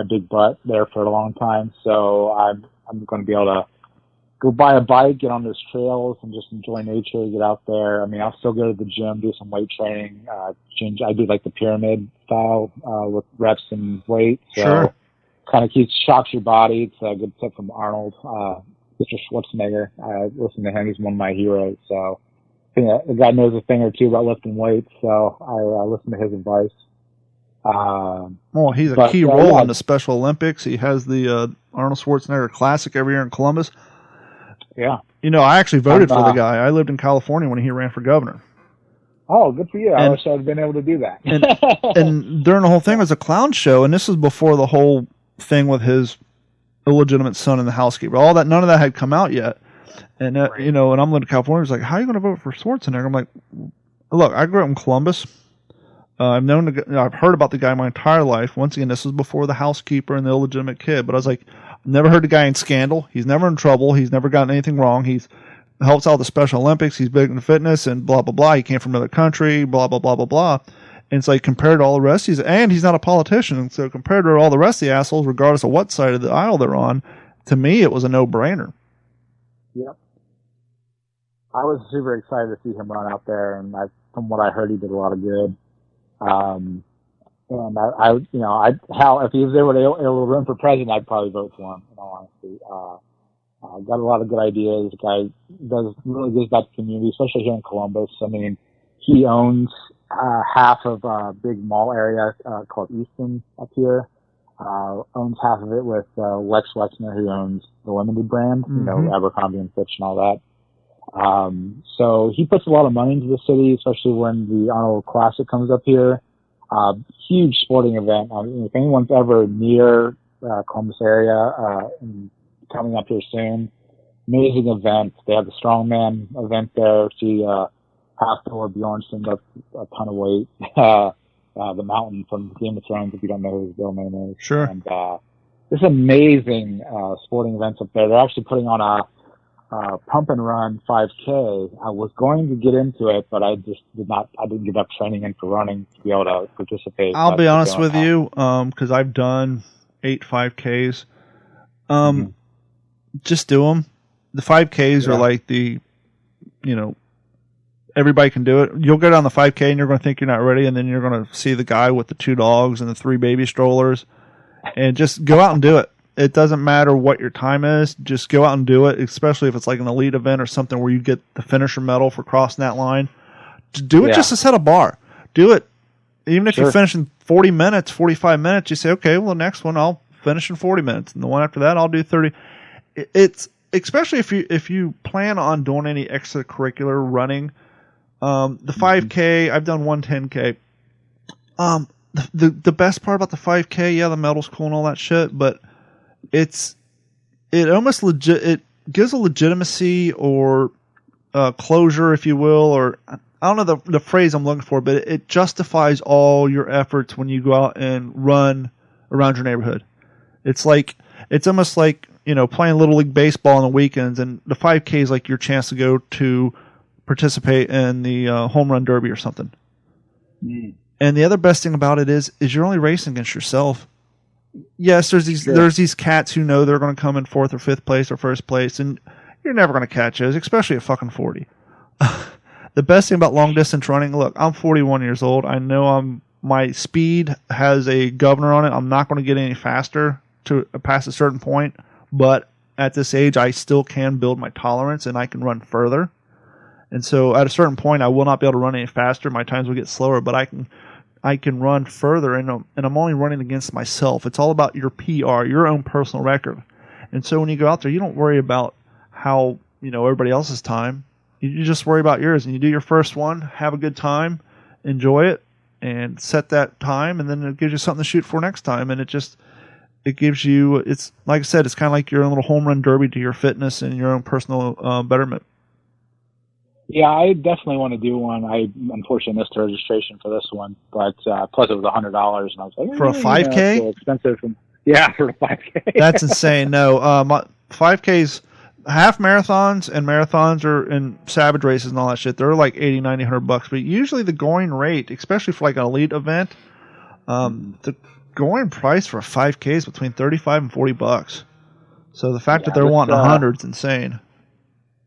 big butt there for a long time. So I'm going to be able to go buy a bike, get on those trails, and just enjoy nature, get out there. I mean, I'll still go to the gym, do some weight training, I do like the pyramid style, with reps and weight. So sure. Kind of shocks your body. It's a good tip from Arnold, Mr. Schwarzenegger. I listen to him. He's one of my heroes. So I think the guy knows a thing or two about lifting weights. So I listen to his advice. Well, he's a key role in the Special Olympics. He has the Arnold Schwarzenegger Classic every year in Columbus. Yeah. I actually voted for the guy. I lived in California when he ran for governor. Oh, good for you. I wish I had been able to do that. and during the whole thing was a clown show, and this was before the whole thing with his illegitimate son and the housekeeper. All that, none of that had come out yet. And, right. And I'm living in California. It's like, how are you going to vote for Schwarzenegger? I'm like, look, I grew up in Columbus. I've heard about the guy my entire life. Once again, this was before the housekeeper and the illegitimate kid. But I was like, never heard the guy in scandal. He's never in trouble. He's never gotten anything wrong. He's helps out the Special Olympics. He's big in fitness and blah, blah, blah. He came from another country, blah, blah, blah, blah, blah. And it's like compared to all the rest, he's not a politician. And so compared to all the rest of the assholes, regardless of what side of the aisle they're on, to me, it was a no-brainer. Yep. I was super excited to see him run out there. And from what I heard, he did a lot of good. And if he was able to run for president, I'd probably vote for him, in all honesty. Got a lot of good ideas. The guy really gives back to the community, especially here in Columbus. I mean, he owns half of a big mall area called Easton up here. Owns half of it with Lex Wexner, who owns the Limited brand, Abercrombie and Fitch and all that. So he puts a lot of money into the city, especially when the Arnold Classic comes up here. Huge sporting event. If anyone's ever near Columbus area and coming up here soon, amazing event. They have the strongman event there. See Halfdoor Bjornsson up a ton of weight. The Mountain from Game of Thrones, if you don't know who his real name is. Sure. And there's amazing sporting events up there. They're actually putting on a pump and run 5K. I was going to get into it, but I just didn't get up training in for running to be able to participate. I'll be honest with you, because I've done 8 5Ks. Just do them. The 5Ks are like everybody can do it. You'll go down the 5K and you're going to think you're not ready, and then you're going to see the guy with the 2 dogs and the 3 baby strollers, and just go out and do it. It doesn't matter what your time is. Just go out and do it, especially if it's like an elite event or something where you get the finisher medal for crossing that line. Do it just to set a bar. Do it. Even if you finish in 40 minutes, 45 minutes, you say, okay, well, the next one I'll finish in 40 minutes. And the one after that, I'll do 30. It's especially if you plan on doing any extracurricular running. The 5K, I've done 110K. The best part about the 5K, the medal's cool and all that shit, but it gives a legitimacy or closure, if you will, or I don't know the phrase I'm looking for, but it justifies all your efforts when you go out and run around your neighborhood. It's like it's almost like, playing Little League Baseball on the weekends, and the 5K is like your chance to go to participate in the home run derby or something. Mm. And the other best thing about it is you're only racing against yourself. Yes, there's these cats who know they're going to come in 4th or 5th place or 1st place, and you're never going to catch those, especially at fucking 40. The best thing about long distance running, look, I'm 41 years old. I know my speed has a governor on it. I'm not going to get any faster to past a certain point, but at this age, I still can build my tolerance and I can run further. And so at a certain point, I will not be able to run any faster. My times will get slower, but I can run further, and I'm only running against myself. It's all about your PR, your own personal record. And so when you go out there, you don't worry about how, everybody else's time. You just worry about yours, and you do your first one, have a good time, enjoy it, and set that time, and then it gives you something to shoot for next time. And it gives you, it's like I said, it's kind of like your own little home run derby to your fitness and your own personal betterment. Yeah, I definitely want to do one. I unfortunately missed the registration for this one, but plus it was $100, and I was like, for a 5K? It's expensive. Yeah, for a 5K. That's insane. No, 5Ks, half marathons and marathons are in savage races and all that shit. They're like $80, $90, $100. But usually the going rate, especially for like an elite event, the going price for a 5K is between $35 and $40. So the fact that they're wanting 100 is insane.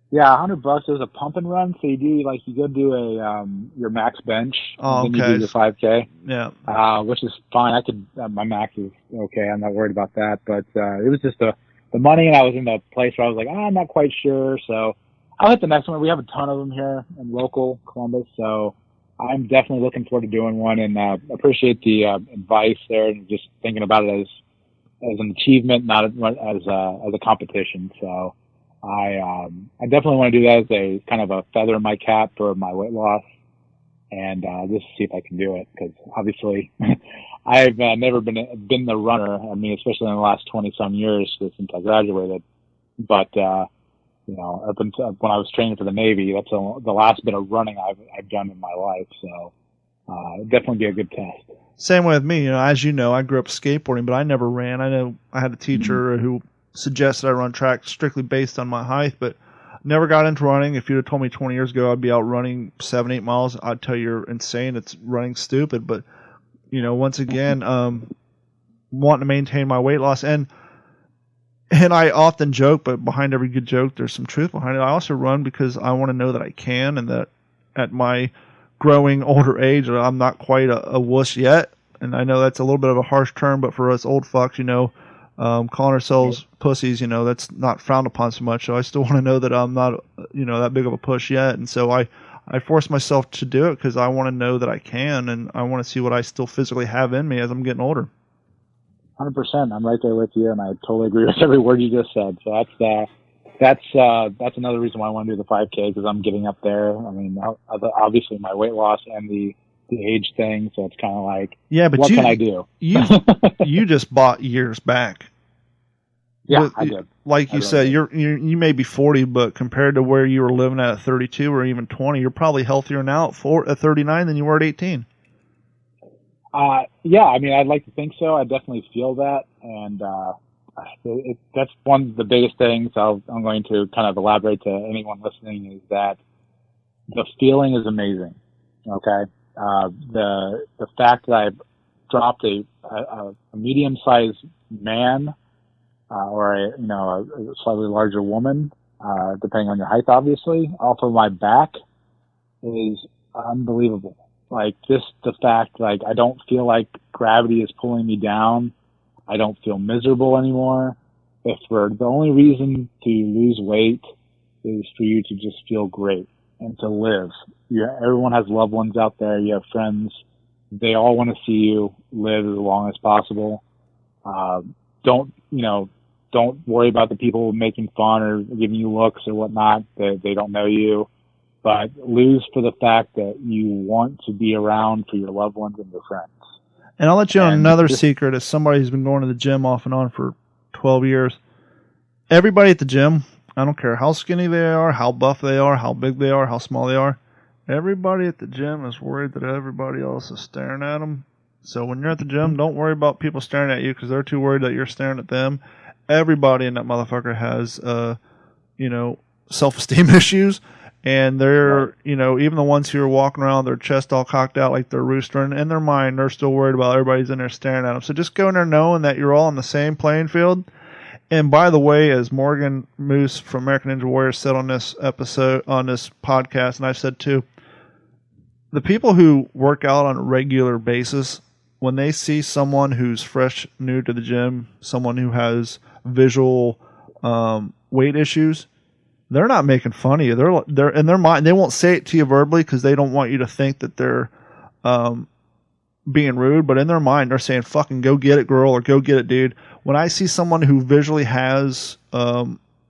Yeah, $100. There's a pump and run, so you go do a your max bench, and then you do your 5K. Yeah. Which is fine. I could my max is okay. I'm not worried about that. But it was just the money, and I was in the place where I was like, I'm not quite sure. So I'll hit the next one. We have a ton of them here in local Columbus, so I'm definitely looking forward to doing one, and appreciate the advice there, and just thinking about it as an achievement, not as a competition. So. I definitely want to do that as a kind of a feather in my cap for my weight loss, and just see if I can do it, because obviously I've never been the runner. I mean, especially in the last 20-some years since I graduated. But up until when I was training for the Navy, that's the last bit of running I've done in my life. So definitely be a good test. Same way with me. As you know, I grew up skateboarding, but I never ran. I know I had a teacher who suggested I run track strictly based on my height, but never got into running. If you'd have told me 20 years ago I'd be out running 7-8 miles, I'd tell you you're insane. It's running stupid. But once again, wanting to maintain my weight loss, and I often joke, but behind every good joke there's some truth behind it. I also run because I want to know that I can, and that at my growing older age I'm not quite a wuss yet. And I know that's a little bit of a harsh term, but for us old fucks, calling ourselves pussies, that's not frowned upon so much. So I still want to know that I'm not, that big of a push yet. And so I force myself to do it because I want to know that I can, and I want to see what I still physically have in me as I'm getting older. 100%. I'm right there with you, and I totally agree with every word you just said. So that's another reason why I want to do the 5K, because I'm getting up there. I mean, obviously my weight loss and the age thing, so it's kind of like, yeah, but what can I do? You just bought years back. Yeah, I did. Like you said, you may be 40, but compared to where you were living at 32 or even 20, you're probably healthier now at 39 than you were at 18. Yeah, I mean, I'd like to think so. I definitely feel that, and that's one of the biggest things I'm going to kind of elaborate to anyone listening, is that the feeling is amazing. Okay. The fact that I've dropped a medium-sized man, or a slightly larger woman, depending on your height, obviously, off of my back is unbelievable. Like, just the fact, like, I don't feel like gravity is pulling me down. I don't feel miserable anymore. If for the only reason to lose weight is for you to just feel great and to live. Everyone has loved ones out there. You have friends. They all want to see you live as long as possible. Don't worry about the people making fun or giving you looks or whatnot. They don't know you. But lose for the fact that you want to be around for your loved ones and your friends. And I'll let you on another secret as somebody who's been going to the gym off and on for 12 years. Everybody at the gym, I don't care how skinny they are, how buff they are, how big they are, how small they are, everybody at the gym is worried that everybody else is staring at them. So when you're at the gym, don't worry about people staring at you, because they're too worried that you're staring at them. everybody in that motherfucker has, self-esteem issues. And they're, even the ones who are walking around their chest all cocked out like they're roostering, in their mind, they're still worried about everybody's in there staring at them. So just go in there knowing that you're all on the same playing field. And by the way, as Morgan Moose from American Ninja Warrior said on this episode, on this podcast, and I've said too, the people who work out on a regular basis, when they see someone who's fresh, new to the gym, someone who has visual weight issues, they're not making fun of you. They're in their mind. They won't say it to you verbally because they don't want you to think that they're being rude. But in their mind, they're saying, "Fucking go get it, girl," or "Go get it, dude." When I see someone who visually has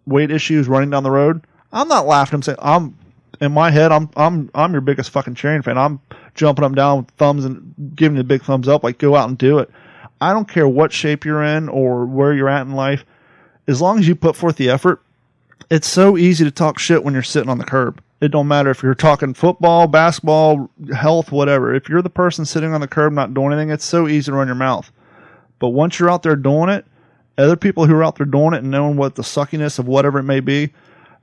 weight issues running down the road, I'm not laughing. I'm saying, in my head, I'm your biggest fucking cheering fan. I'm jumping them down with thumbs and giving you the big thumbs up, like, go out and do it. I don't care what shape you're in or where you're at in life. As long as you put forth the effort, it's so easy to talk shit when you're sitting on the curb. It don't matter if you're talking football, basketball, health, whatever. If you're the person sitting on the curb not doing anything, it's so easy to run your mouth. But once you're out there doing it, other people who are out there doing it and knowing what the suckiness of whatever it may be,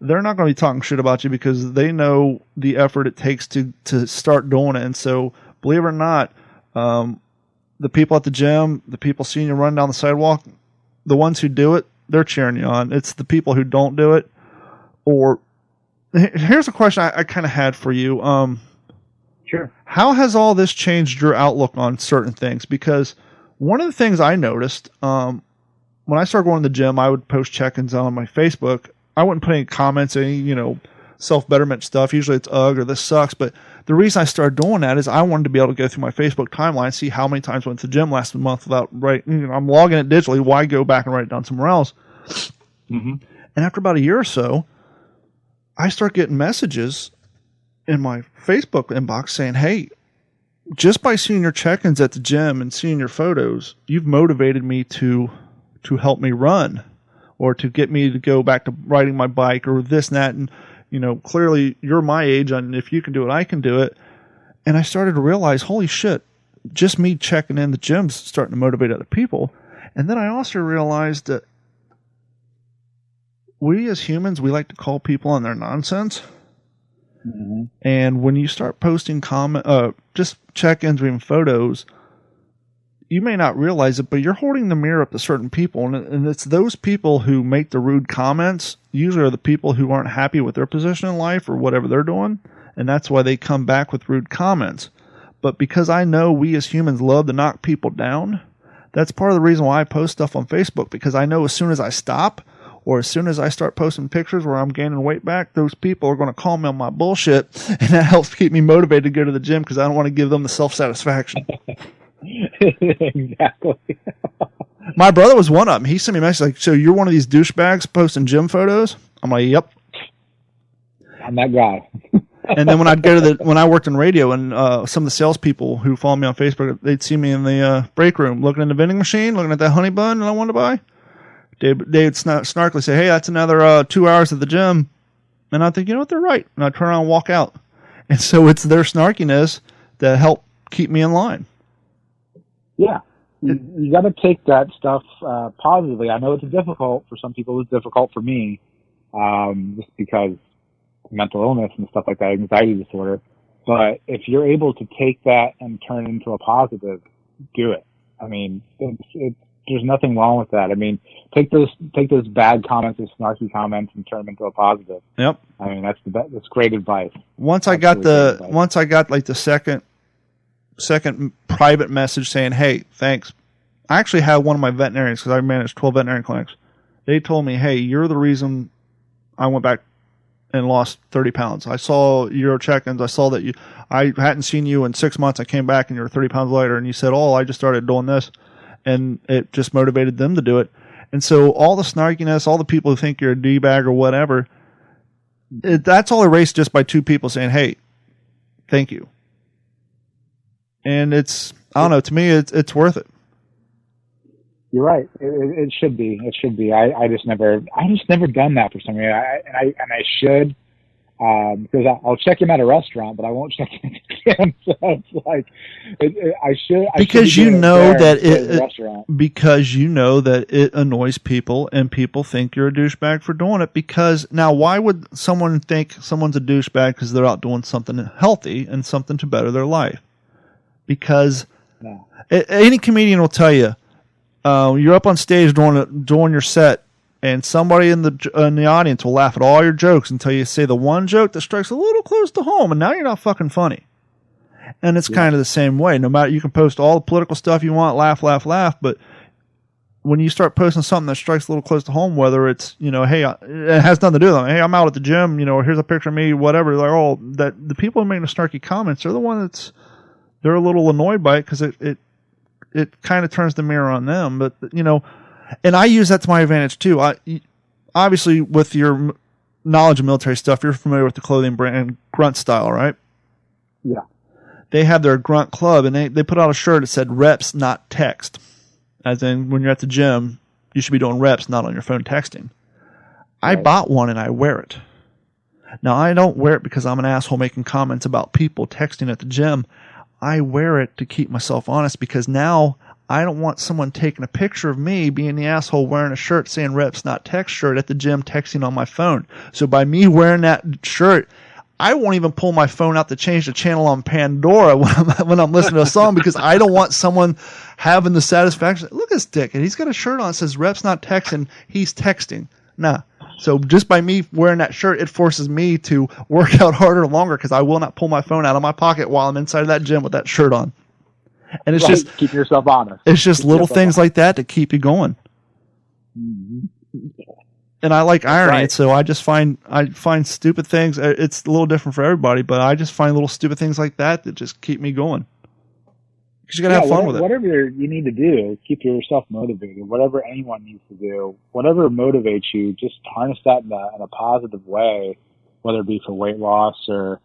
they're not going to be talking shit about you because they know the effort it takes to start doing it. And so, believe it or not, the people at the gym, the people seeing you run down the sidewalk, the ones who do it, they're cheering you on. It's the people who don't do it. Or here's a question I kind of had for you. Sure. How has all this changed your outlook on certain things? Because one of the things I noticed when I started going to the gym, I would post check-ins on my Facebook. I wouldn't put any comments, any, self-betterment stuff. Usually it's ugh or this sucks. But the reason I started doing that is I wanted to be able to go through my Facebook timeline and see how many times I went to the gym last month without writing. I'm logging it digitally. Why go back and write it down somewhere else? Mm-hmm. And after about a year or so, I start getting messages in my Facebook inbox saying, "Hey, just by seeing your check-ins at the gym and seeing your photos, you've motivated me to help me run, or to get me to go back to riding my bike, or this and that. And, clearly you're my age, and if you can do it, I can do it." And I started to realize, holy shit, just me checking in the gym's starting to motivate other people. And then I also realized that we as humans, we like to call people on their nonsense. Mm-hmm. And when you start posting just check-ins or even photos, you may not realize it, but you're holding the mirror up to certain people. And it's those people who make the rude comments usually are the people who aren't happy with their position in life or whatever they're doing. And that's why they come back with rude comments. But because I know we as humans love to knock people down, that's part of the reason why I post stuff on Facebook, because I know as soon as I stop, or as soon as I start posting pictures where I'm gaining weight back, those people are going to call me on my bullshit, and that helps keep me motivated to go to the gym because I don't want to give them the self-satisfaction. Exactly. My brother was one of them. He sent me a message like, "So you're one of these douchebags posting gym photos?" I'm like, "Yep." I'm that guy. And then when I worked in radio, and some of the salespeople who follow me on Facebook, they'd see me in the break room looking in the vending machine, looking at that honey bun that I wanted to buy. They would snarkily say, "Hey, that's another 2 hours at the gym." And I think, you know what, they're right. And I turn around and walk out. And so it's their snarkiness that help keep me in line. Yeah. You got to take that stuff positively. I know it's difficult for some people. It's difficult for me just because mental illness and stuff like that, anxiety disorder. But if you're able to take that and turn it into a positive, do it. I mean, there's nothing wrong with that. I mean, take those bad comments, those snarky comments, and turn them into a positive. Yep. I mean, that's great advice. Once I got like the second private message saying, "Hey, thanks." I actually had one of my veterinarians, because I managed 12 veterinary clinics. They told me, "Hey, you're the reason I went back and lost 30 pounds. I saw your check-ins. I saw that I hadn't seen you in 6 months. I came back and you were 30 pounds lighter. And you said, oh, I just started doing this." And it just motivated them to do it. And so all the snarkiness, all the people who think you're a D-bag or whatever, that's all erased just by two people saying, "Hey, thank you." And it's, I don't know, to me, it's worth it. You're right. It should be. It should be. I just never done that for some reason. I should. because I'll check him at a restaurant, but I won't check him at the gym. So it's like, I should. Because you know that because you know that it annoys people, and people think you're a douchebag for doing it. Because now, why would someone think someone's a douchebag because they're out doing something healthy and something to better their life? Because any comedian will tell you, you're up on stage doing your set, and somebody in the audience will laugh at all your jokes until you say the one joke that strikes a little close to home, and now you're not fucking funny. And it's kind of the same way. No matter, you can post all the political stuff you want, laugh, but when you start posting something that strikes a little close to home, whether it's, hey, it has nothing to do with it. Hey, I'm out at the gym, here's a picture of me, whatever. Like, oh, that the people who make the snarky comments, they're the ones they're a little annoyed by it because it kind of turns the mirror on them. But, and I use that to my advantage too. Obviously, with your knowledge of military stuff, you're familiar with the clothing brand Grunt Style, right? Yeah. They have their Grunt Club, and they put out a shirt that said reps, not text. As in, when you're at the gym, you should be doing reps, not on your phone texting. I bought one, and I wear it. Now, I don't wear it because I'm an asshole making comments about people texting at the gym. I wear it to keep myself honest, because now I don't want someone taking a picture of me being the asshole wearing a shirt saying reps, not text shirt at the gym, texting on my phone. So by me wearing that shirt, I won't even pull my phone out to change the channel on Pandora when I'm listening to a song, because I don't want someone having the satisfaction. Look at this dick, and he's got a shirt on that says reps, not texting. He's texting. Nah. So just by me wearing that shirt, it forces me to work out harder and longer, because I will not pull my phone out of my pocket while I'm inside of that gym with that shirt on. And it's just keep yourself honest. It's just little things like that to keep you going. Mm-hmm. And I like irony, so I find stupid things. It's a little different for everybody, but I just find little stupid things like that just keep me going. Because you gotta have fun with it. Whatever you need to do, keep yourself motivated. Whatever anyone needs to do, whatever motivates you, just harness that in a positive way, whether it be for weight loss or,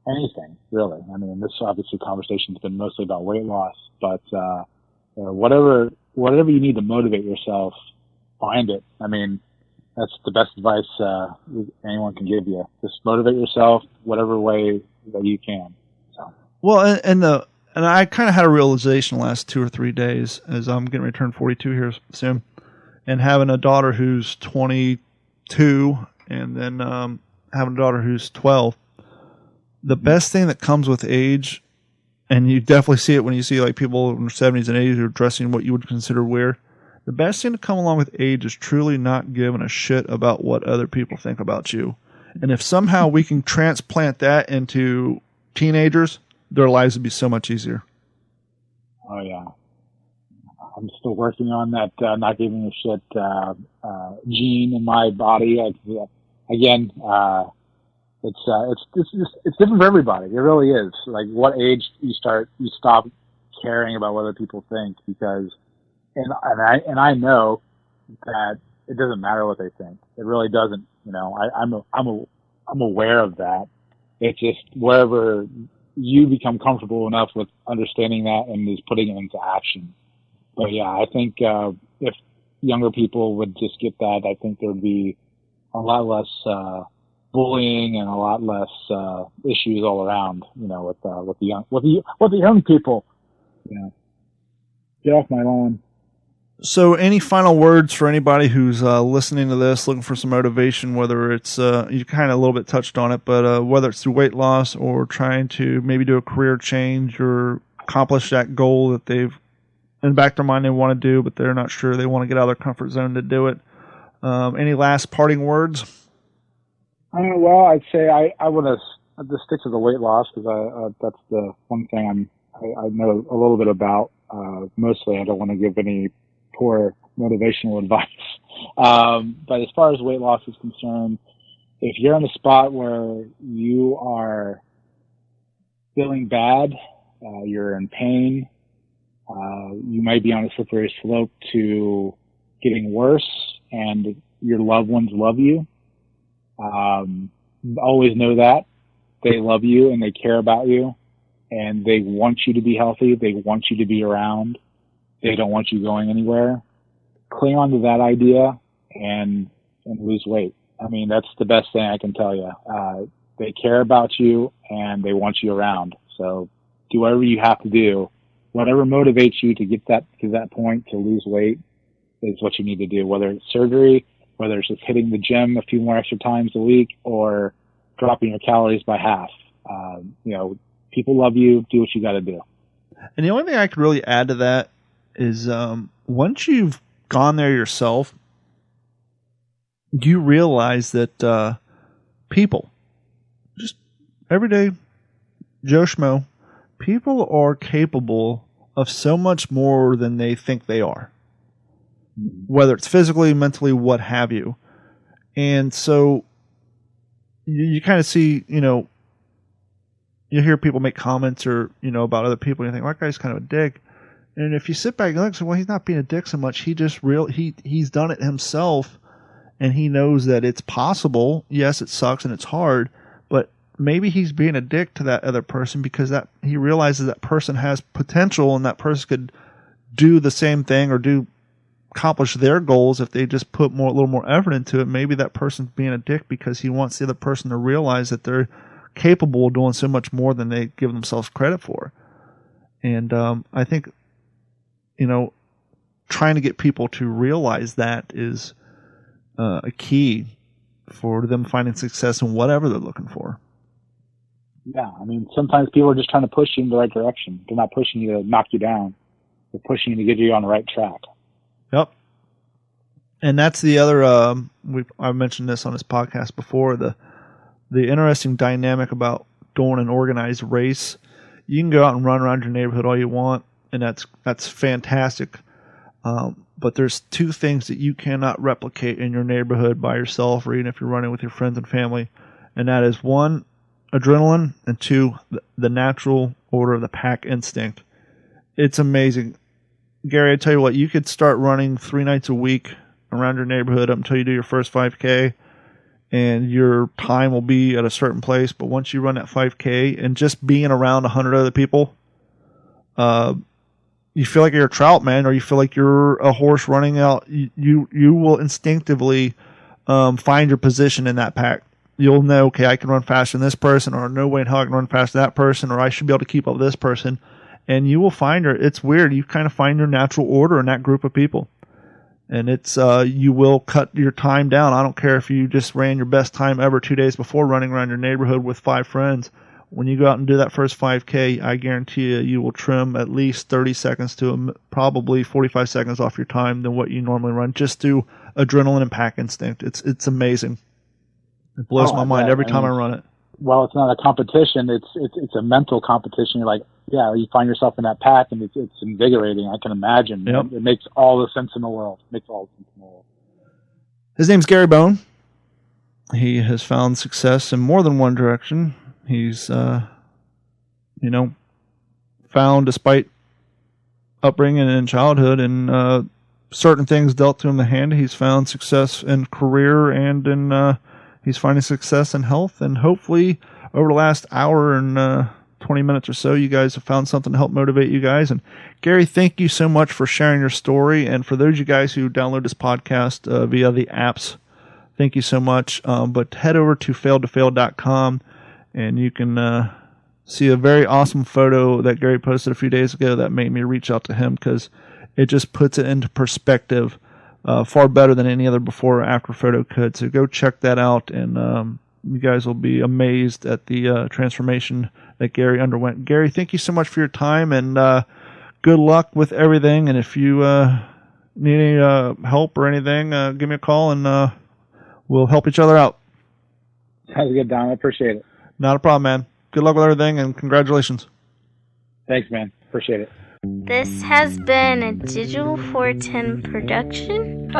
anything, really. I mean, this obviously conversation's been mostly about weight loss, but whatever you need to motivate yourself, find it. I mean, that's the best advice anyone can give you. Just motivate yourself whatever way that you can. So. Well, and I kind of had a realization the last 2 or 3 days, as I'm getting ready to turn 42 here soon, and having a daughter who's 22, and then having a daughter who's 12. The best thing that comes with age, and you definitely see it when you see like people in their 70s and 80s who are dressing what you would consider weird. The best thing to come along with age is truly not giving a shit about what other people think about you. And if somehow we can transplant that into teenagers, their lives would be so much easier. Oh, yeah. I'm still working on that not giving a shit gene in my body. It's different for everybody. It really is. Like, what age you stop caring about what other people think, because and I know that it doesn't matter what they think. It really doesn't. I'm aware of that. It's just wherever you become comfortable enough with understanding that and is putting it into action. But yeah, I think if younger people would just get that, I think there'd be a lot less bullying and a lot less issues all around. With the young people. Get off my lawn. So any final words for anybody who's listening to this, looking for some motivation, whether it's, you kind of a little bit touched on it, but whether it's through weight loss or trying to maybe do a career change or accomplish that goal that they've, in the back of their mind they want to do, but they're not sure, they want to get out of their comfort zone to do it. Any last parting words? Well, I'd say I want to just stick to the weight loss, because that's the one thing I know a little bit about. Mostly I don't want to give any poor motivational advice. But as far as weight loss is concerned, if you're in a spot where you are feeling bad, you're in pain, you might be on a slippery slope to getting worse, and your loved ones love you. Always know that they love you and they care about you, and they want you to be healthy. They want you to be around. They don't want you going anywhere. Cling on to that idea and lose weight. I mean, that's the best thing I can tell you. They care about you and they want you around. So do whatever you have to do. Whatever motivates you to get to that point to lose weight is what you need to do, whether it's surgery, whether it's just hitting the gym a few more extra times a week, or dropping your calories by half. People love you. Do what you got to do. And the only thing I could really add to that is once you've gone there yourself, you realize that people, just everyday Joe Schmo, people are capable of so much more than they think they are. Whether it's physically, mentally, what have you. And so you kind of see, you hear people make comments or, about other people, and you think, well, that guy's kind of a dick. And if you sit back and look, well, he's not being a dick so much. He's done it himself, and he knows that it's possible. Yes, it sucks and it's hard, but maybe he's being a dick to that other person because that he realizes that person has potential and that person could do the same thing or accomplish their goals if they just put a little more effort into it. Maybe that person's being a dick because he wants the other person to realize that they're capable of doing so much more than they give themselves credit for. And I think, trying to get people to realize that is a key for them finding success in whatever they're looking for. Yeah, I mean, sometimes people are just trying to push you in the right direction. They're not pushing you to knock you down. They're pushing you to get you on the right track. Yep. And that's the other, I've mentioned this on this podcast before, the interesting dynamic about doing an organized race. You can go out and run around your neighborhood all you want, and that's fantastic. But there's two things that you cannot replicate in your neighborhood by yourself or even if you're running with your friends and family. And that is one, adrenaline, and two, the natural order of the pack instinct. It's amazing. Gary, I tell you what, you could start running 3 nights a week around your neighborhood up until you do your first 5K, and your time will be at a certain place. But once you run that 5K and just being around 100 other people, you feel like you're a trout, man, or you feel like you're a horse running out. You will instinctively find your position in that pack. You'll know, okay, I can run faster than this person, or no way in hell I can run faster than that person, or I should be able to keep up with this person. And you will find it's weird. You kind of find your natural order in that group of people. And it's, you will cut your time down. I don't care if you just ran your best time ever 2 days before running around your neighborhood with 5 friends. When you go out and do that first 5K, I guarantee you will trim at least 30 seconds to probably 45 seconds off your time than what you normally run, just through adrenaline and pack instinct. It's amazing. It blows my mind every time I run it. Well, it's not a competition. It's a mental competition. You're like, yeah, you find yourself in that pack, and it's invigorating. I can imagine. Yep. It makes all the sense in the world. His name's Gary-Bone. He has found success in more than one direction. He's, found, despite upbringing in childhood and certain things dealt to him the hand, he's found success in career and in he's finding success in health. And hopefully over the last hour and 20 minutes or so, you guys have found something to help motivate you guys. And Gary, thank you so much for sharing your story. And for those of you guys who download this podcast via the apps, thank you so much. But head over to failedtofail.com and you can see a very awesome photo that Gary posted a few days ago that made me reach out to him, because it just puts it into perspective far better than any other before or after photo could. So go check that out, and you guys will be amazed at the transformation that Gary underwent. Gary, thank you so much for your time, and good luck with everything. And if you need any help or anything, give me a call, and we'll help each other out. Sounds good, Don. I appreciate it. Not a problem, man. Good luck with everything, and congratulations. Thanks, man. Appreciate it. This has been a Digital 410 production.